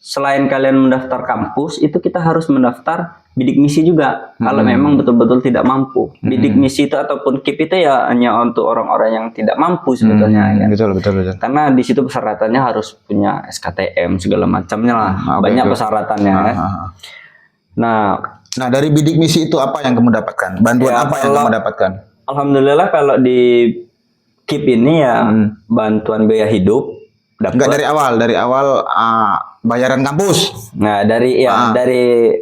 selain kalian mendaftar kampus, itu kita harus mendaftar bidik misi juga. Kalau memang betul-betul tidak mampu. Bidik misi itu ataupun KIP itu ya hanya untuk orang-orang yang tidak mampu sebetulnya. Ya. Betul. Karena di situ persyaratannya harus punya SKTM segala macamnya lah. Oke, Banyak oke. persyaratannya. Ya. Nah, dari bidik misi itu apa yang kamu dapatkan? Bantuan Ya, apa yang kalau- kamu dapatkan? Alhamdulillah kalau di KIP ini ya bantuan biaya hidup dapat. Enggak dari awal bayaran kampus. Nah, dari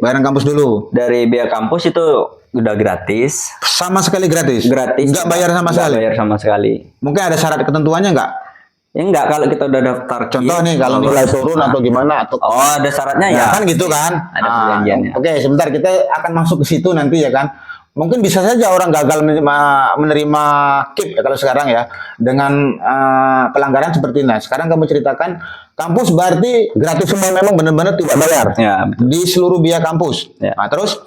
Bayaran kampus dulu. dari biaya kampus itu udah gratis. Sama sekali gratis. Gratis. Enggak bayar sama Nggak sekali. bayar sama sekali. Mungkin ada syarat ketentuannya enggak? Ya enggak, kalau kita udah daftar Contoh KIP, nih kalau nilai turun atau gimana atau oh ada syaratnya ya. kan gitu kan. Ada perjanjiannya. Oke, sebentar kita akan masuk ke situ nanti ya kan. Mungkin bisa saja orang gagal menerima KIP ya kalau sekarang ya dengan pelanggaran seperti ini. Nah, sekarang kamu ceritakan kampus berarti gratis semua, memang benar-benar tidak bayar. Ya, betul. Di seluruh biaya kampus. Ya. Nah, terus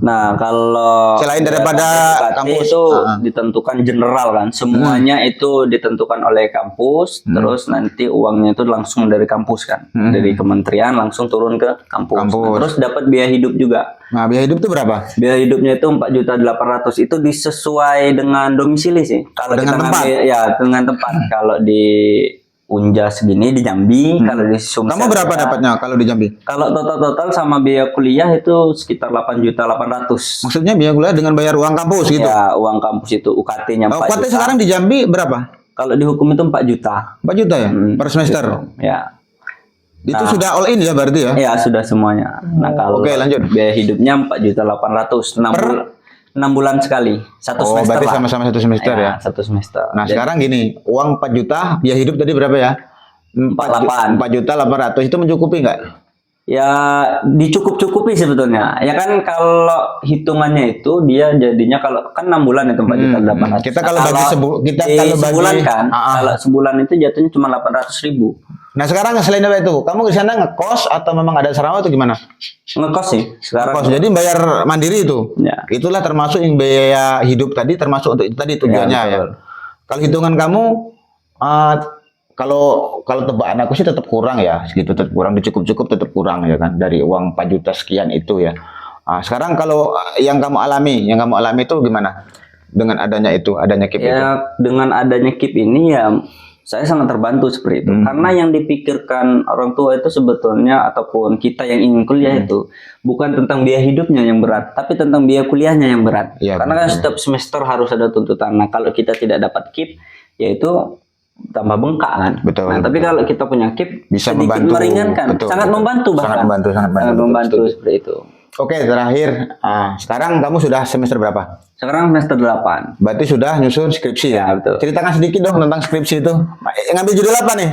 Nah, kalau Selain daripada UKT kampus, itu ditentukan general kan, semuanya itu ditentukan oleh kampus, terus nanti uangnya itu langsung dari kampus kan, dari kementerian langsung turun ke kampus. Nah, terus dapat biaya hidup juga. nah biaya hidup itu berapa? Biaya hidupnya itu 4.800.000 itu disesuai dengan domisili sih. Kalau Dengan kita tempat? ngambil ya dengan tempat. Kalau di Unja segini di Jambi, kalau di Sumsel. Kamu berapa dapatnya kalau di Jambi? Kalau total sama biaya kuliah itu sekitar 8.800.000. Maksudnya biaya kuliah dengan bayar uang kampus gitu. Ya, uang kampus itu UKT-nya 4 UKT juta. sekarang di Jambi berapa? Kalau di hukum itu 4 juta. 4 juta ya per semester. Ya. Itu sudah all in ya berarti ya? Ya, sudah semuanya. Nah, kalau Oke, lanjut. biaya hidupnya 4.800.000 6 bulan sekali. Satu Oh, semester berarti lah. sama-sama satu semester ya. Satu semester. Nah, Jadi, sekarang gini, uang 4 juta, biaya hidup tadi berapa ya? 4.800.000 itu mencukupi nggak? ya dicukup-cukupi sebetulnya. Ya kan kalau hitungannya itu dia jadinya kalau kan 6 bulan itu 4.800.000. Kita kalau bagi di kalau bagi sebulan kan, kalau sebulan itu jatuhnya cuma 800.000. Nah sekarang selain itu, kamu di sana ngekos atau memang ada asrama atau gimana? Ngekos sih sekarang. Ngekos, jadi bayar mandiri itu. Ya. Itulah termasuk yang biaya hidup tadi, termasuk untuk itu tadi tujuannya Ya, ya. betul. Kalau hitungan kamu, kalau tebakan aku sih tetap kurang ya, segitu tetap kurang, cukup tetap kurang ya kan, dari uang 4 juta sekian itu ya. Sekarang kalau yang kamu alami itu gimana? Dengan adanya KIP itu? Ya dengan adanya KIP ini ya saya sangat terbantu seperti itu. Karena yang dipikirkan orang tua itu sebetulnya ataupun kita yang ingin kuliah itu bukan tentang biaya hidupnya yang berat, tapi tentang biaya kuliahnya yang berat. Ya, Karena kan setiap semester harus ada tuntutan. Nah kalau kita tidak dapat KIP, yaitu tambah bengkak kan. Betul. Nah tapi kalau kita punya KIP Bisa sedikit membantu. meringankan, Betul, sangat betul. membantu bahkan. Sangat membantu Betul. seperti itu. Oke, terakhir, sekarang kamu sudah semester berapa? Sekarang semester 8. Berarti sudah nyusun skripsi ya? Ya, betul. Ceritakan sedikit dong tentang skripsi itu. Ngambil judul apa nih?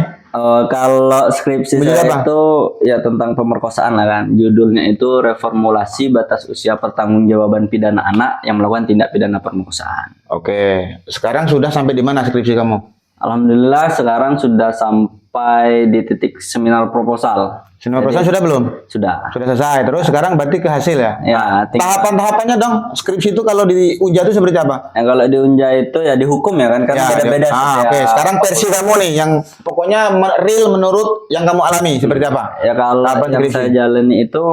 Kalau skripsi Judul saya apa? itu ya tentang pemerkosaan lah kan. Judulnya itu reformulasi batas usia pertanggungjawaban pidana anak yang melakukan tindak pidana pemerkosaan. Oke, sekarang sudah sampai di mana skripsi kamu? Alhamdulillah sekarang sudah sampai di titik seminar proposal. Seminar proposal sudah belum? Sudah. Sudah selesai. Terus sekarang berarti ke hasil ya? Ya, Tahapan-tahapannya dong, skripsi itu kalau di Unja itu seperti apa? ya, kalau di Unja itu ya dihukum ya kan karena beda-beda. Oke. Sekarang versi kamu nih yang pokoknya real menurut yang kamu alami seperti apa? Ya kalau Tahapan yang skripsi. saya jalani itu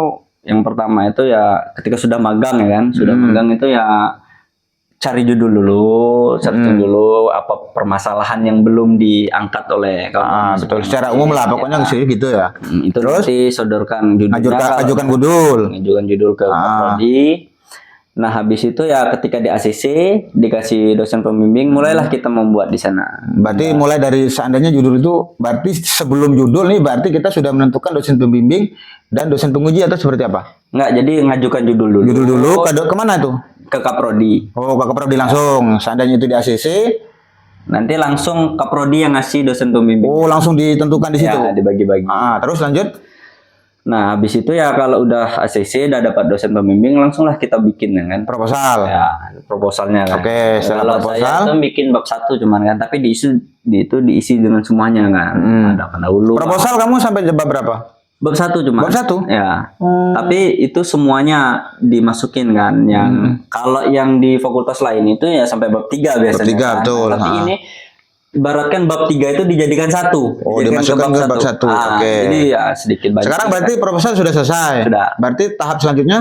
yang pertama itu ya ketika sudah magang ya kan, sudah magang itu ya cari judul dulu, searching dulu apa permasalahan yang belum diangkat oleh kawan. Betul. Secara umum lah, pokoknya gitu ya. Itu nanti sodorkan judulnya, Ajukan judul. ngajukan judul ke prodi. Nah habis itu ya ketika di ACC dikasih dosen pembimbing, mulailah kita membuat di sana. Berarti mulai dari seandainya judul itu, berarti sebelum judul nih, berarti kita sudah menentukan dosen pembimbing dan dosen penguji atau seperti apa? Enggak, jadi ngajukan judul dulu. Judul dulu, kemana tuh? Ke Kaprodi. Oh, ke Prodi langsung. Seandainya itu di ACC, Nanti langsung Kaprodi yang ngasih dosen pembimbing. oh langsung ditentukan di situ. Ya, dibagi-bagi. Terus lanjut. Nah, habis itu ya kalau udah ACC, udah dapat dosen pembimbing, langsunglah kita bikin ya kan. Proposal. Ya, proposalnya kan. Oke, setelah kalau proposal. saya tuh bikin bab 1 cuman kan, tapi diisi dengan semuanya kan. Ada pendahulu. Proposal kamu sampai bab berapa? Bab 1 cuma. Bab 1? Ya. Tapi itu semuanya dimasukin kan. Yang kalau yang di fakultas lain itu ya sampai bab 3 biasanya. Bab 3, kan. betul. Tapi ini ibaratkan bab 3 itu dijadikan 1. Oh, dimasukkan ke bab 1. Oke. Jadi ya sedikit banyak. Sekarang berarti proposal sudah selesai. Sudah. Berarti tahap selanjutnya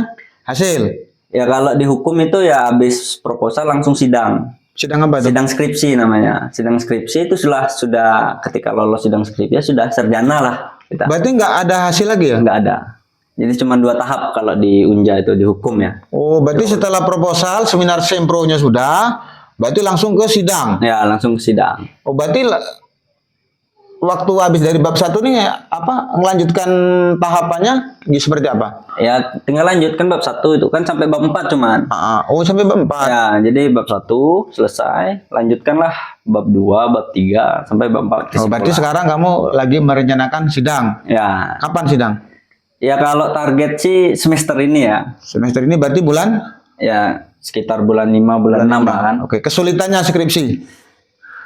hasil. Ya kalau di hukum itu ya habis proposal langsung sidang. Sidang apa tuh? Sidang skripsi namanya. Sidang skripsi itu sudah ketika lolos sidang skripsi ya sudah sarjana lah kita. Berarti nggak ada hasil lagi ya? Nggak ada. Jadi cuma 2 tahap kalau di Unja itu di hukum ya. Oh, berarti setelah proposal, seminar sempronya sudah, berarti langsung ke sidang. Ya langsung ke sidang. Oh, berarti waktu habis dari bab 1 nih melanjutkan tahapannya seperti apa? Ya tinggal lanjutkan bab 1 itu kan sampai bab 4 cuman. Oh, sampai bab 4. Ya jadi bab 1 selesai, lanjutkanlah bab 2, bab 3 sampai bab 4. Oh, berarti sekarang kamu lagi merencanakan sidang. Ya. Kapan sidang? Ya kalau target sih semester ini ya. Semester ini berarti bulan? Ya sekitar bulan 5, bulan 6 lah kan. Oke, kesulitannya skripsi.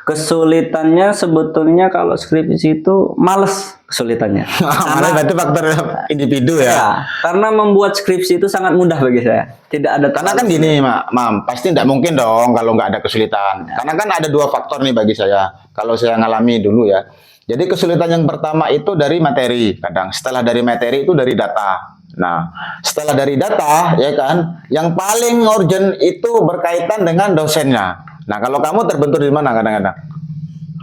Kesulitannya sebetulnya kalau skripsi itu males kesulitannya. Malah berarti faktor individu ya. Ya, karena membuat skripsi itu sangat mudah bagi saya. Tidak ada Karena kan gini, Mam, pasti tidak mungkin dong kalau nggak ada kesulitan. Karena kan ada 2 faktor nih bagi saya. Kalau saya ngalami dulu ya. Jadi kesulitan yang pertama itu dari materi. Kadang setelah dari materi itu dari data. Nah, setelah dari data ya kan, yang paling urgent itu berkaitan dengan dosennya. Nah, kalau kamu terbentur di mana kadang-kadang?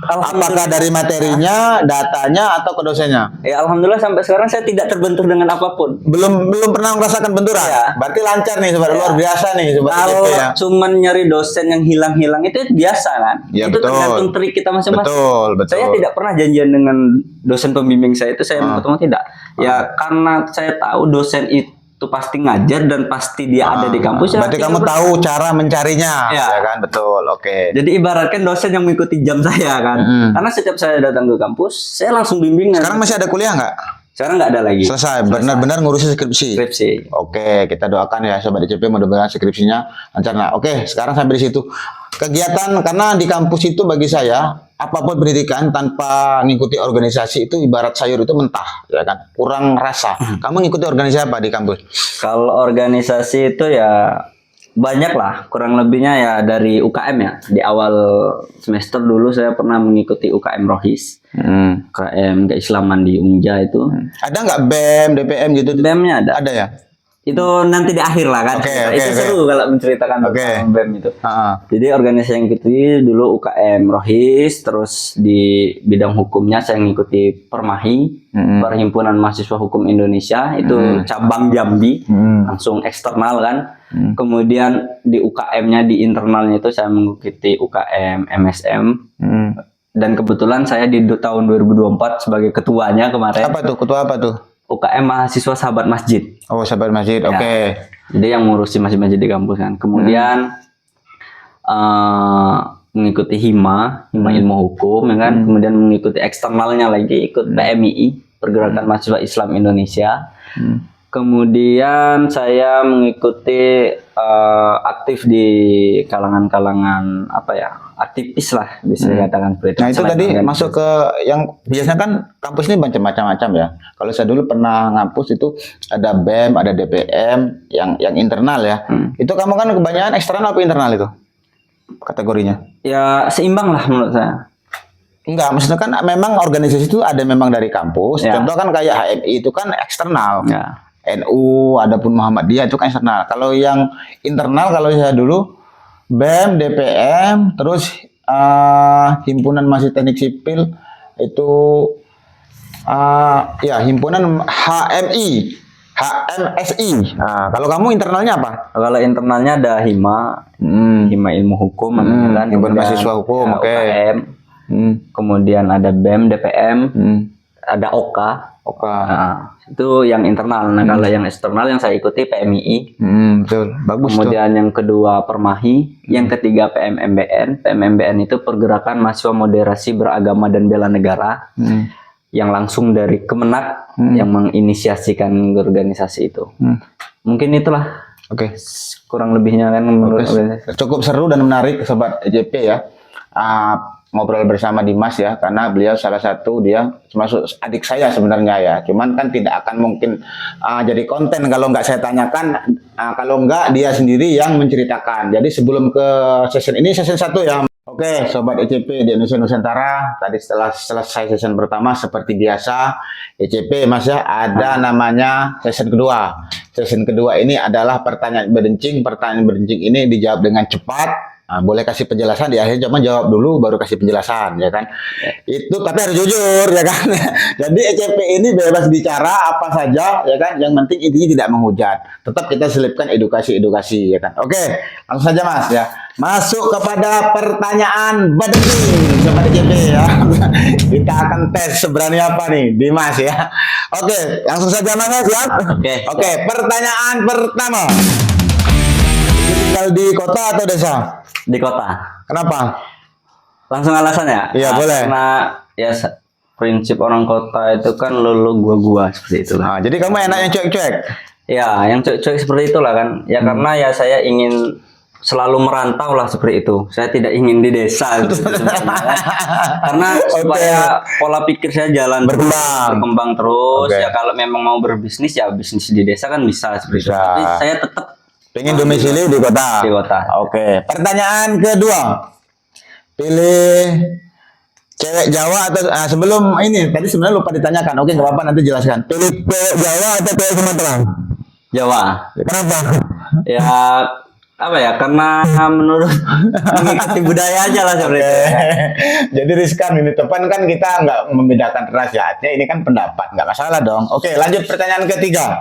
Apakah dari materinya, datanya, atau ke dosennya? Ya alhamdulillah sampai sekarang saya tidak terbentur dengan apapun. Belum pernah merasakan benturan. Ya. Berarti lancar nih, sobat, luar biasa nih, sobat. Kalau ya. cuman nyari dosen yang hilang-hilang itu biasa kan? Ya, itu betul. tergantung trik kita masing-masing. Betul. Saya tidak pernah janjian dengan dosen pembimbing saya itu saya mau ketemu tidak. Ya karena saya tahu dosen itu pasti ngajar dan pasti dia ada di kampus. Berarti kamu tahu cara mencarinya, Ya. ya kan? Betul. Oke. Jadi ibaratkan dosen yang mengikuti jam saya kan. Karena setiap saya datang ke kampus, saya langsung bimbingan. Sekarang masih ada kuliah nggak? Sekarang nggak ada lagi. Selesai. Benar-benar ngurusin skripsi. Skripsi. Oke, kita doakan ya sobat DCP, mudah-mudahan skripsinya lancar. Nah, oke, sekarang sampai di situ. kegiatan karena di kampus itu bagi saya apapun pendidikan tanpa ngikuti organisasi itu ibarat sayur itu mentah, ya kan? Kurang rasa. Kamu ngikuti organisasi apa di kampus? Kalau organisasi itu ya banyak lah, kurang lebihnya ya dari UKM ya. Di awal semester dulu saya pernah mengikuti UKM Rohis, UKM keislaman di Unja itu. Ada nggak BEM, DPM gitu? BEM-nya ada. Ada ya? Itu nanti di akhir lah kan. Oke, Itu seru kalau menceritakan tentang BEM itu. Jadi organisasi yang ikuti dulu UKM Rohis, terus di bidang hukumnya saya ngikuti Permahi, Perhimpunan Mahasiswa Hukum Indonesia, itu cabang Jambi, langsung eksternal kan. Kemudian di UKM-nya, di internalnya itu saya mengikuti UKM MSM. Dan kebetulan saya di tahun 2024 sebagai ketuanya kemarin. Apa tuh? Ketua apa tuh? UKM Mahasiswa Sahabat Masjid. Oh, sahabat masjid. Ya. Oke. Jadi yang ngurusi masjid-masjid di kampus kan. Kemudian mengikuti HIMA Ilmu Hukum, ya kan. Kemudian mengikuti eksternalnya lagi, ikut PMII, Pergerakan Mahasiswa Islam Indonesia. Kemudian saya mengikuti aktif di kalangan-kalangan apa ya, aktivis lah bisa dikatakan seperti itu. Nah itu Selain tadi organisasi. masuk ke yang biasanya kan kampus ini macam-macam ya. Kalau saya dulu pernah ngampus itu ada BEM, ada DPM, yang internal ya. Itu kamu kan kebanyakan eksternal apa internal itu kategorinya? Ya seimbang lah menurut saya. Enggak, maksudnya kan memang organisasi itu ada memang dari kampus. Ya. Contoh kan kayak HMI itu kan eksternal. Ya. NU, adapun Muhammadiyah itu kan eksternal. Kalau yang internal kalau saya dulu BEM, DPM, terus himpunan mahasiswa teknik sipil itu ya himpunan HMI, HMSI. Nah, kalau kamu internalnya apa? Kalau internalnya ada HIMA, HIMA Ilmu Hukum, kan? Himpunan Kemudian, mahasiswa hukum, ya, oke. UKM, kemudian ada BEM, DPM, ada OKA. Nah, itu yang internal. Nah, kalau yang eksternal yang saya ikuti PMII. Betul, bagus tuh. Kemudian yang kedua Permahi, yang ketiga PMMBN. PMMBN itu Pergerakan Mahasiswa Moderasi Beragama dan Bela Negara. Yang langsung dari Kemenak yang menginisiasikan organisasi itu. Mungkin itulah. Oke. Kurang lebihnya kan menurut organisasi. Cukup seru dan menarik sobat EJP ya. Ngobrol bersama Dimas ya, karena beliau salah satu dia termasuk adik saya sebenarnya ya. Cuman kan tidak akan mungkin jadi konten kalau nggak saya tanyakan, kalau nggak dia sendiri yang menceritakan. Jadi sebelum ke session ini, session 1 ya. Oke, sobat ECP di Indonesia Nusantara, tadi setelah selesai session pertama seperti biasa, ECP Mas ya, ada namanya session kedua. Session kedua ini adalah pertanyaan berencing. Pertanyaan berencing ini dijawab dengan cepat. Nah, boleh kasih penjelasan di akhir, cuma jawab dulu baru kasih penjelasan ya kan. Itu tapi harus jujur ya kan. Jadi ECP ini bebas bicara apa saja ya kan. Yang penting intinya tidak menghujat. Tetap kita selipkan edukasi-edukasi ya kan. Oke, langsung saja Mas ya. Masuk kepada pertanyaan berencing sobat ECP ya. Kita akan tes seberani apa nih Dimas ya. Oke, langsung saja Mas ya. Oke, pertanyaan pertama. Tinggal di kota atau desa? Di kota. Kenapa? Langsung alasan ya? Iya, boleh. Karena ya prinsip orang kota itu kan lu gua seperti itu lah. Nah, jadi kamu enak yang cuek-cuek. Ya, yang cuek-cuek seperti itulah kan. Ya karena ya saya ingin selalu merantau lah seperti itu. Saya tidak ingin di desa gitu, sebenarnya, kan. Karena supaya pola pikir saya jalan berkembang terus. Ya kalau memang mau berbisnis ya bisnis di desa kan bisa seperti itu. Tapi saya tetap pengen domisili di kota. Di kota. Oke. Pertanyaan kedua. Pilih cewek Jawa atau sebelum ini tadi sebenarnya lupa ditanyakan. Oke, nggak apa-apa nanti jelaskan. Pilih cewek Jawa atau cewek Sumatera? Jawa. Kenapa? Ya apa ya? Karena menurut mengikuti budaya aja lah seperti itu. Jadi riskan ini depan kan kita nggak membedakan ras ya. Ini kan pendapat, nggak masalah dong. Oke, lanjut pertanyaan ketiga.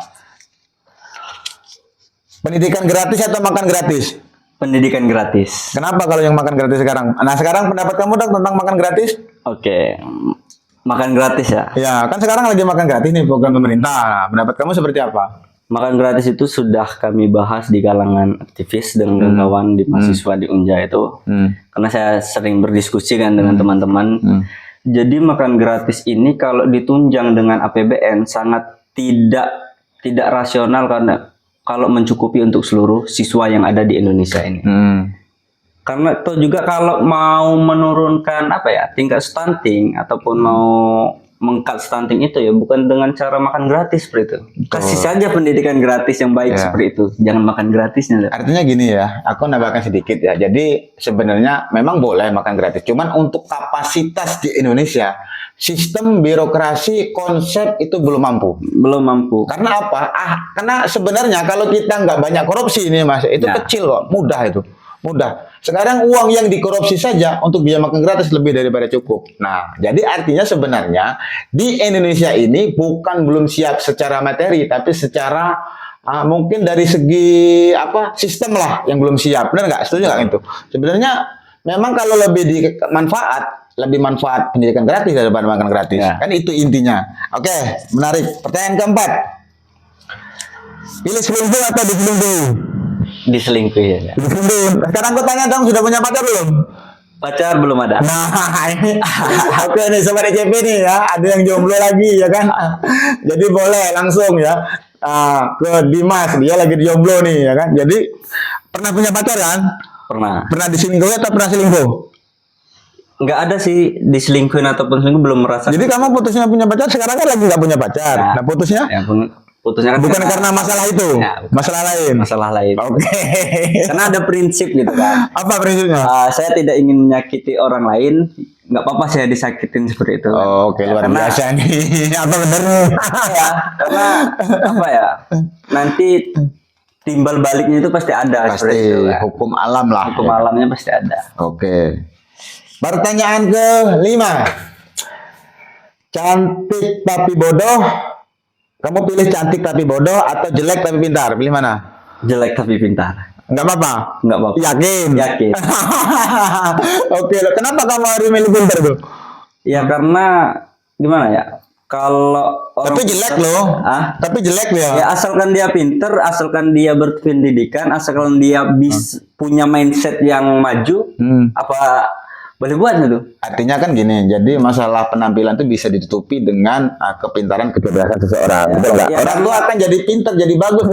Pendidikan gratis atau makan gratis? Pendidikan gratis. Kenapa kalau yang makan gratis sekarang? Nah sekarang pendapat kamu dong tentang makan gratis? Oke, makan gratis ya. Ya kan sekarang lagi makan gratis nih program pemerintah. Nah, pendapat kamu seperti apa? Makan gratis itu sudah kami bahas di kalangan aktivis dan kawan di mahasiswa di Unja itu. Karena saya sering berdiskusi kan dengan teman-teman. Jadi makan gratis ini kalau ditunjang dengan APBN sangat tidak rasional karena kalau mencukupi untuk seluruh siswa yang ada di Indonesia ini. Karena toh juga kalau mau menurunkan apa ya tingkat stunting ataupun mau mengkat stunting itu ya bukan dengan cara makan gratis seperti itu. Kasih saja pendidikan gratis yang baik Ya. seperti itu. Jangan makan gratisnya. Artinya gini ya, aku nambahkan sedikit ya. Jadi sebenarnya memang boleh makan gratis, cuman untuk kapasitas di Indonesia, sistem birokrasi konsep itu belum mampu. Belum mampu. Karena apa? Karena sebenarnya kalau kita nggak banyak korupsi ini Mas, itu Ya. kecil kok, mudah itu. Mudah. Sekarang uang yang dikorupsi saja untuk biaya makan gratis lebih daripada cukup. Nah, jadi artinya sebenarnya di Indonesia ini bukan belum siap secara materi, tapi secara mungkin dari segi apa sistem lah yang belum siap. Benar nggak? Setuju nggak itu? Sebenarnya memang kalau lebih lebih manfaat pendidikan gratis daripada makan gratis. Ya. Kan itu intinya. Oke, menarik. Pertanyaan keempat. Pilih selingkuh atau diselingkuh? Diselingkuhi ya. Diselingkuh. Sekarang aku tanya dong, sudah punya pacar belum? Pacar belum ada. Nah, ini oke nih sobat ECP nih ya, ada yang jomblo lagi ya kan. Jadi boleh langsung ya ke Dimas, dia lagi jomblo nih ya kan. Jadi pernah punya pacar kan? Pernah. Pernah diselingkuh atau pernah selingkuh? Nggak ada sih diselingkuhin ataupun selingkuh belum merasa. Jadi kamu putusnya punya pacar, sekarang kan lagi nggak punya pacar. Ya. Nah putusnya? Ya, putusnya kan Bukan karena masalah itu, Ya, bukan. masalah lain. Masalah lain. Oke. Karena ada prinsip gitu kan. Apa prinsipnya? Saya tidak ingin menyakiti orang lain, nggak apa-apa saya disakitin seperti itu. Oh, oke, luar Karena- biasa nih. Apa bener nih? Ya, karena apa ya? Nanti timbal baliknya itu pasti ada seperti Pasti itu. Kan. hukum alam lah. Hukum ya. alamnya pasti ada. Oke. Pertanyaan ke-5. Cantik tapi bodoh. Kamu pilih cantik tapi bodoh atau jelek tapi pintar? Pilih mana? Jelek tapi pintar. Enggak apa-apa. Nggak apa-apa. Yakin? Yakin. Oke, kenapa kamu harus milih pintar tuh? Ya karena gimana ya? Kalau orang Tapi jelek pintar- loh. Ah? Tapi jelek ya. Ya asalkan dia pinter, asalkan dia berpendidikan, asalkan dia punya mindset yang maju, apa boleh buat itu? Artinya kan gini, jadi masalah penampilan itu bisa ditutupi dengan kepintaran kecerdasan seseorang. Betul nggak? Ya, Orang tuh akan jadi pintar, jadi bagus.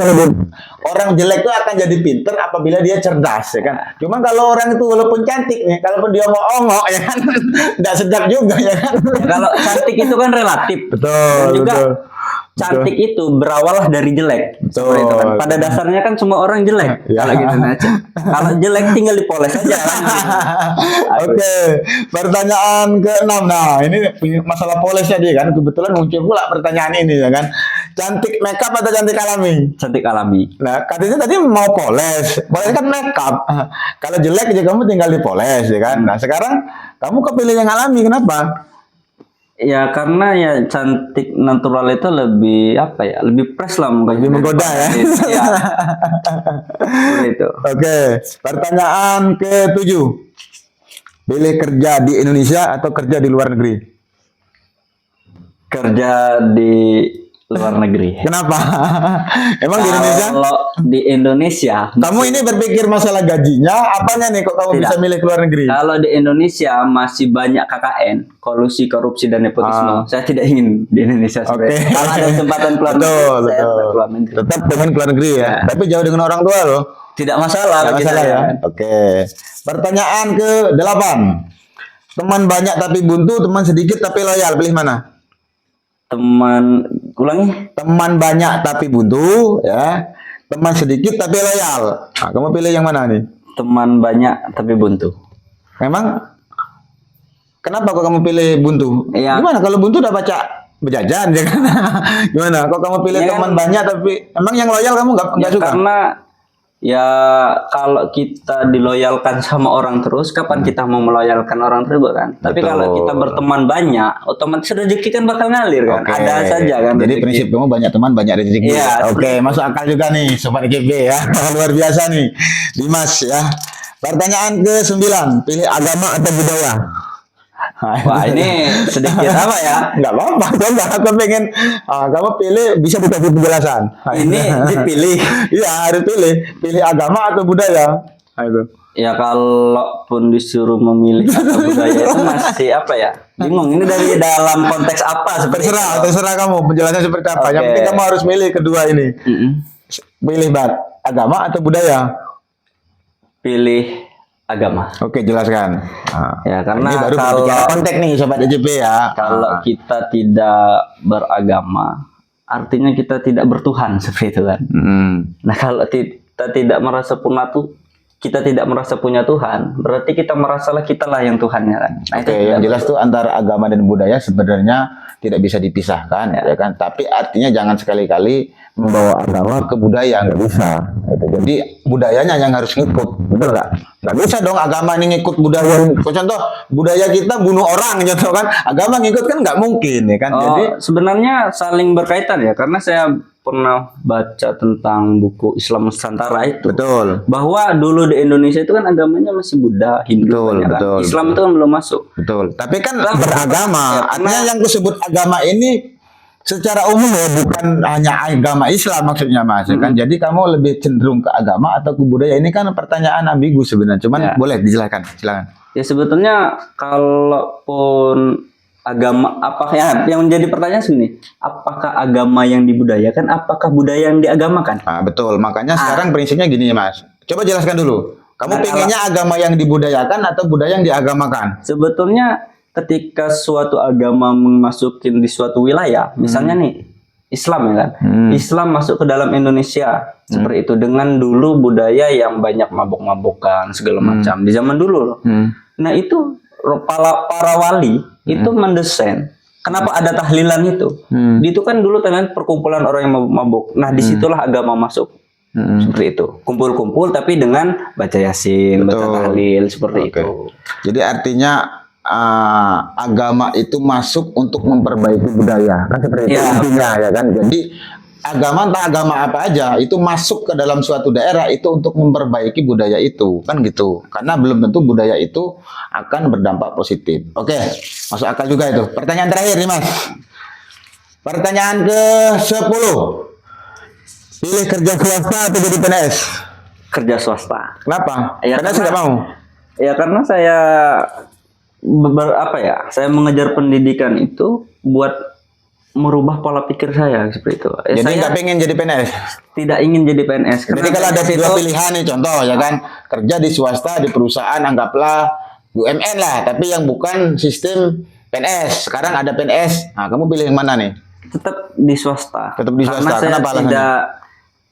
Orang jelek tuh akan jadi pintar apabila dia cerdas, ya kan? Cuman kalau orang itu walaupun cantik nih, kalaupun dia ongok-ongok, ya kan, nggak sedap juga, ya kan? Kalau cantik itu kan relatif. Betul, Dan juga betul. cantik itu berawal dari jelek. Betul. Seperti itu kan. Pada dasarnya kan semua orang jelek. Ya. Kalau gitu aja. Kalau jelek tinggal dipoles aja. Kan? Oke, pertanyaan ke-6. Nah, ini masalah polesnya dia kan. Kebetulan muncul pula pertanyaan ini ya kan. Cantik makeup atau cantik alami? Cantik alami. Nah, katanya tadi mau poles. Poles kan makeup. Kalau jelek aja kamu tinggal dipoles ya kan. Nah, sekarang kamu kepilih yang alami, kenapa? Ya karena ya cantik natural itu lebih apa ya? Lebih fresh lah mukanya. Lebih menggoda ya. Ya. Seperti itu. Oke, pertanyaan ke-7. Pilih kerja di Indonesia atau kerja di luar negeri? Kerja di luar negeri. Kenapa? Emang di Indonesia? Kalau di Indonesia, Kamu ini berpikir masalah gajinya, apanya nih kok kamu Tidak. bisa milih ke luar negeri? kalau di Indonesia masih banyak KKN, kolusi, korupsi dan nepotisme. Saya tidak ingin di Indonesia. Ah. Oke. sebenarnya. Kalau ada kesempatan keluar negeri, Betul, saya betul. keluar negeri. Tetap pengen ke luar negeri ya. Tapi jauh dengan orang tua loh. Tidak masalah. Nggak bagi masalah saya. ya. Oke. Pertanyaan ke-8. Teman banyak tapi buntu, teman sedikit tapi loyal. Pilih mana? Teman, ulangi. Teman banyak tapi buntu, ya. Teman sedikit tapi loyal. Nah, kamu pilih yang mana nih? Teman banyak tapi buntu. Memang kenapa kok kamu pilih buntu? Iya. Gimana kalau buntu udah baca berjajan ya kan? Gimana? Kok kamu pilih Ya teman kan? banyak tapi emang yang loyal kamu nggak suka? Karena ya kalau kita diloyalkan sama orang terus, kapan kita mau meloyalkan orang tersebut kan? Tapi Betul. kalau kita berteman banyak, otomatis rezeki kan bakal ngalir kan? Oke. Ada saja kan. Jadi rezeki. prinsip kamu banyak teman banyak rezeki. Iya, Oke, masuk akal juga nih sobat GB ya. Luar biasa nih. Dimas ya. Pertanyaan ke-9, pilih agama atau budaya? Wah ini sedikit apa ya? Enggak apa-apa, coba aku pengen kamu pilih bisa dikasih penjelasan. Ini dipilih. Iya, harus pilih agama atau budaya. Nah, itu. Ya kalaupun disuruh memilih atau budaya itu masih apa ya? Bingung ini dari dalam konteks apa seperti Terserah kamu penjelasan seperti apa. Yang Oke. penting kamu harus milih kedua ini. Mm-mm. Pilih agama atau budaya. Pilih agama. Oke, jelaskan. Nah, Ya, karena ini baru kalau bicara konteks nih sobat EJP ya. kalau kita tidak beragama, artinya kita tidak bertuhan seperti itu kan. Nah, kalau kita tidak merasa kita tidak merasa punya Tuhan, berarti kita merasalah kitalah yang Tuhannya kan. Nah, Oke, itu yang tidak jelas tuh antara agama dan budaya sebenarnya tidak bisa dipisahkan, ya kan? Tapi artinya jangan sekali-kali membawa agama ke budaya, nggak bisa. Gitu. Jadi budayanya yang harus ngikut, betul nggak? Nggak bisa dong agama ini ngikut budaya. Contoh budaya kita bunuh orang, contoh kan? Agama ngikut kan nggak mungkin, ya kan? Oh, Jadi sebenarnya saling berkaitan ya, karena saya pernah baca tentang buku Islam Nusantara itu. betul, Bahwa dulu di Indonesia itu kan agamanya masih Buddha, Hindu, Betul, banyak kan. betul, Islam itu kan belum masuk. betul. Tapi kan Lah, beragama, ya, artinya yang disebut agama ini secara umum ya, bukan hanya agama Islam maksudnya Mas, ya kan? Jadi kamu lebih cenderung ke agama atau ke budaya, ini kan pertanyaan ambigu sebenarnya. Cuman Ya. boleh dijelaskan, silakan. Ya sebetulnya kalaupun agama apa ya, yang menjadi pertanyaan sini, apakah agama yang dibudayakan, apakah budaya yang diagamakan? Nah, betul. Makanya sekarang prinsipnya gini ya Mas. Coba jelaskan dulu. Kamu Nah, pengennya agama yang dibudayakan atau budaya yang diagamakan? Sebetulnya ketika suatu agama memasukin di suatu wilayah, misalnya nih Islam ya kan, Islam masuk ke dalam Indonesia seperti itu dengan dulu budaya yang banyak mabok-mabokan segala macam di zaman dulu loh. Nah itu para wali itu mendesain. Kenapa ada tahlilan itu? Itu kan dulu tahlilan perkumpulan orang yang mabuk. Nah disitulah agama masuk. Seperti itu. Kumpul-kumpul tapi dengan baca yasin, baca Betul. tahlil seperti Oke. itu. Jadi artinya agama itu masuk untuk memperbaiki budaya, kan seperti itu Ya. intinya ya kan. Jadi agama entah agama apa aja itu masuk ke dalam suatu daerah itu untuk memperbaiki budaya itu, kan gitu. Karena belum tentu budaya itu akan berdampak positif. Oke, masuk akal juga itu. Pertanyaan terakhir nih Mas. Pertanyaan ke-10. Pilih kerja swasta atau jadi PNS? Kerja swasta. Kenapa? Ya, PNS karena- tidak mau. Ya karena saya saya mengejar pendidikan itu buat merubah pola pikir saya seperti itu. Jadi Saya nggak pengen jadi PNS. tidak ingin jadi PNS. Jadi kalau ada PNS dua pilihan nih, contoh ya kan, kerja di swasta di perusahaan anggaplah BUMN lah, tapi yang bukan sistem PNS. Sekarang ada PNS. Nah, kamu pilih yang mana nih? tetap di swasta. Tetap di swasta. Karena saya Kenapa alasannya? tidak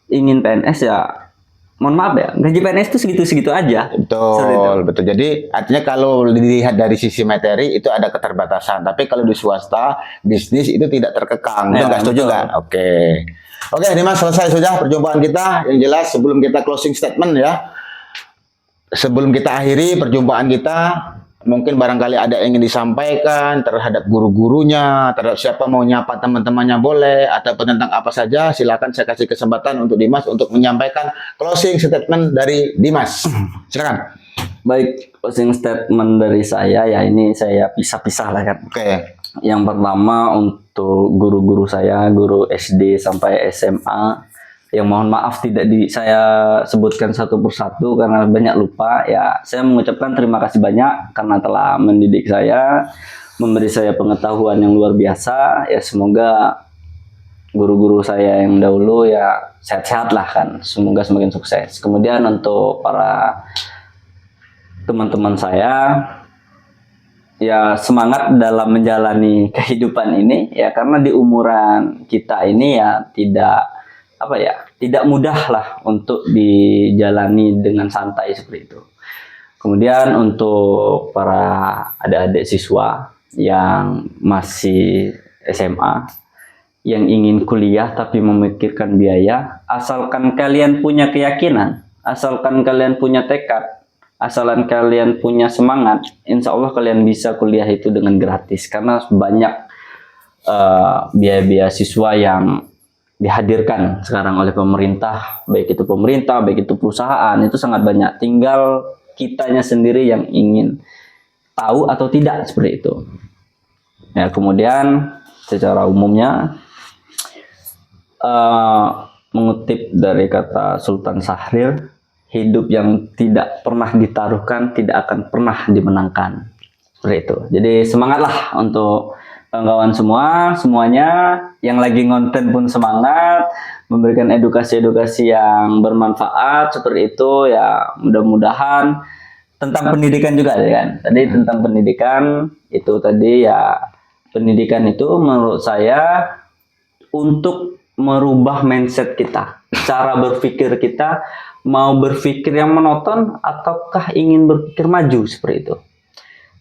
ingin PNS ya. Mohon maaf ya, gaji PNS itu segitu-segitu aja. Seperti itu. Betul, betul. Jadi artinya kalau dilihat dari sisi materi itu ada keterbatasan. Tapi kalau di swasta bisnis itu tidak terkekang. Itu Ya, nggak setuju betul. nggak? Oke. Oke, ini Mas selesai sudah perjumpaan kita. Yang jelas sebelum kita closing statement ya. Sebelum kita akhiri perjumpaan kita, mungkin barangkali ada yang ingin disampaikan terhadap guru-gurunya, terhadap siapa mau nyapa teman-temannya boleh, ataupun tentang apa saja, silakan saya kasih kesempatan untuk Dimas untuk menyampaikan closing statement dari Dimas. Silakan. Baik, closing statement dari saya ya ini saya pisah-pisah lah kan. Oke. Yang pertama untuk guru-guru saya, guru SD sampai SMA, yang mohon maaf tidak saya sebutkan satu persatu karena banyak lupa ya. Saya mengucapkan terima kasih banyak karena telah mendidik saya, memberi saya pengetahuan yang luar biasa. Ya semoga guru-guru saya yang dahulu ya sehat-sehat lah kan. Semoga semakin sukses. Kemudian untuk para teman-teman saya, ya semangat dalam menjalani kehidupan ini ya, karena di umuran kita ini ya tidak mudah lah untuk dijalani dengan santai seperti itu. Kemudian untuk para adik-adik siswa yang masih SMA yang ingin kuliah tapi memikirkan biaya, asalkan kalian punya keyakinan, asalkan kalian punya tekad, asalkan kalian punya semangat, insya Allah kalian bisa kuliah itu dengan gratis. Karena banyak biaya-biaya siswa yang dihadirkan sekarang oleh pemerintah, baik itu pemerintah, baik itu perusahaan, itu sangat banyak. Tinggal kitanya sendiri yang ingin tahu atau tidak seperti itu. Ya, kemudian secara umumnya mengutip dari kata Sultan Syahrir, hidup yang tidak pernah ditaruhkan tidak akan pernah dimenangkan. Seperti itu. Jadi semangatlah untuk kawan-kawan semuanya yang lagi ngonten pun semangat, memberikan edukasi-edukasi yang bermanfaat seperti itu ya. Mudah-mudahan tentang pendidikan juga ya kan. Tadi tentang pendidikan itu tadi ya, pendidikan itu menurut saya untuk merubah mindset kita, cara berpikir kita, mau berpikir yang monoton ataukah ingin berpikir maju seperti itu.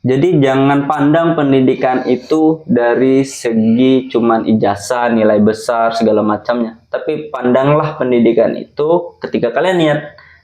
Jadi jangan pandang pendidikan itu dari segi cuman ijazah, nilai besar, segala macamnya. Tapi pandanglah pendidikan itu ketika kalian niat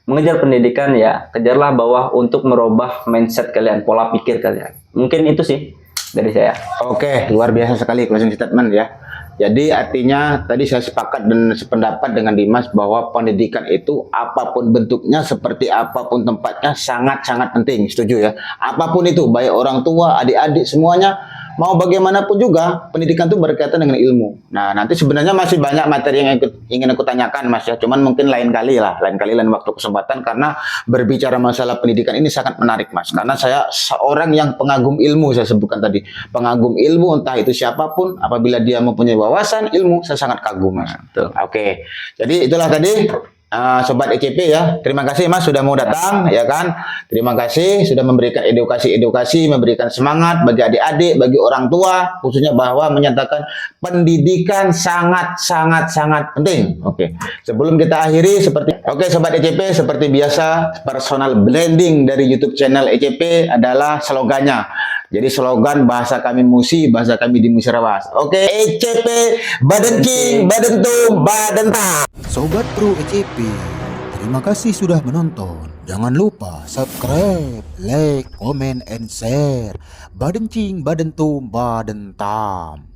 mengejar pendidikan ya, kejarlah bahwa untuk merubah mindset kalian, pola pikir kalian. Mungkin itu sih dari saya. Oke, luar biasa sekali closing statement ya. Jadi artinya tadi saya sepakat dan sependapat dengan Dimas bahwa pendidikan itu apapun bentuknya, seperti apapun tempatnya sangat-sangat penting. Setuju ya? Apapun itu, baik orang tua, adik-adik semuanya, mau bagaimanapun juga pendidikan itu berkaitan dengan ilmu. Nah, nanti sebenarnya masih banyak materi yang ingin aku tanyakan Mas ya. Cuman mungkin lain kali lain waktu kesempatan, karena berbicara masalah pendidikan ini sangat menarik Mas. Karena saya seorang yang pengagum ilmu, saya sebutkan tadi. Pengagum ilmu entah itu siapapun, apabila dia mempunyai wawasan ilmu, saya sangat kagum Mas. Betul. Oke. Jadi itulah tadi Sobat ECP ya, terima kasih Mas sudah mau datang ya kan. Terima kasih sudah memberikan edukasi, memberikan semangat bagi adik-adik, bagi orang tua, khususnya bahwa menyatakan pendidikan sangat penting. Oke. Sebelum kita akhiri Sobat ECP, seperti biasa personal branding dari YouTube channel ECP adalah slogannya. Jadi slogan bahasa kami Musi, bahasa kami di Musirawas. Oke, ECP, Badan King, Badan Tum, Badan Ta. Sobat Pro ECP, terima kasih sudah menonton. Jangan lupa subscribe, like, comment, and share. Badan Cing, Badan Tum, Badan Tam.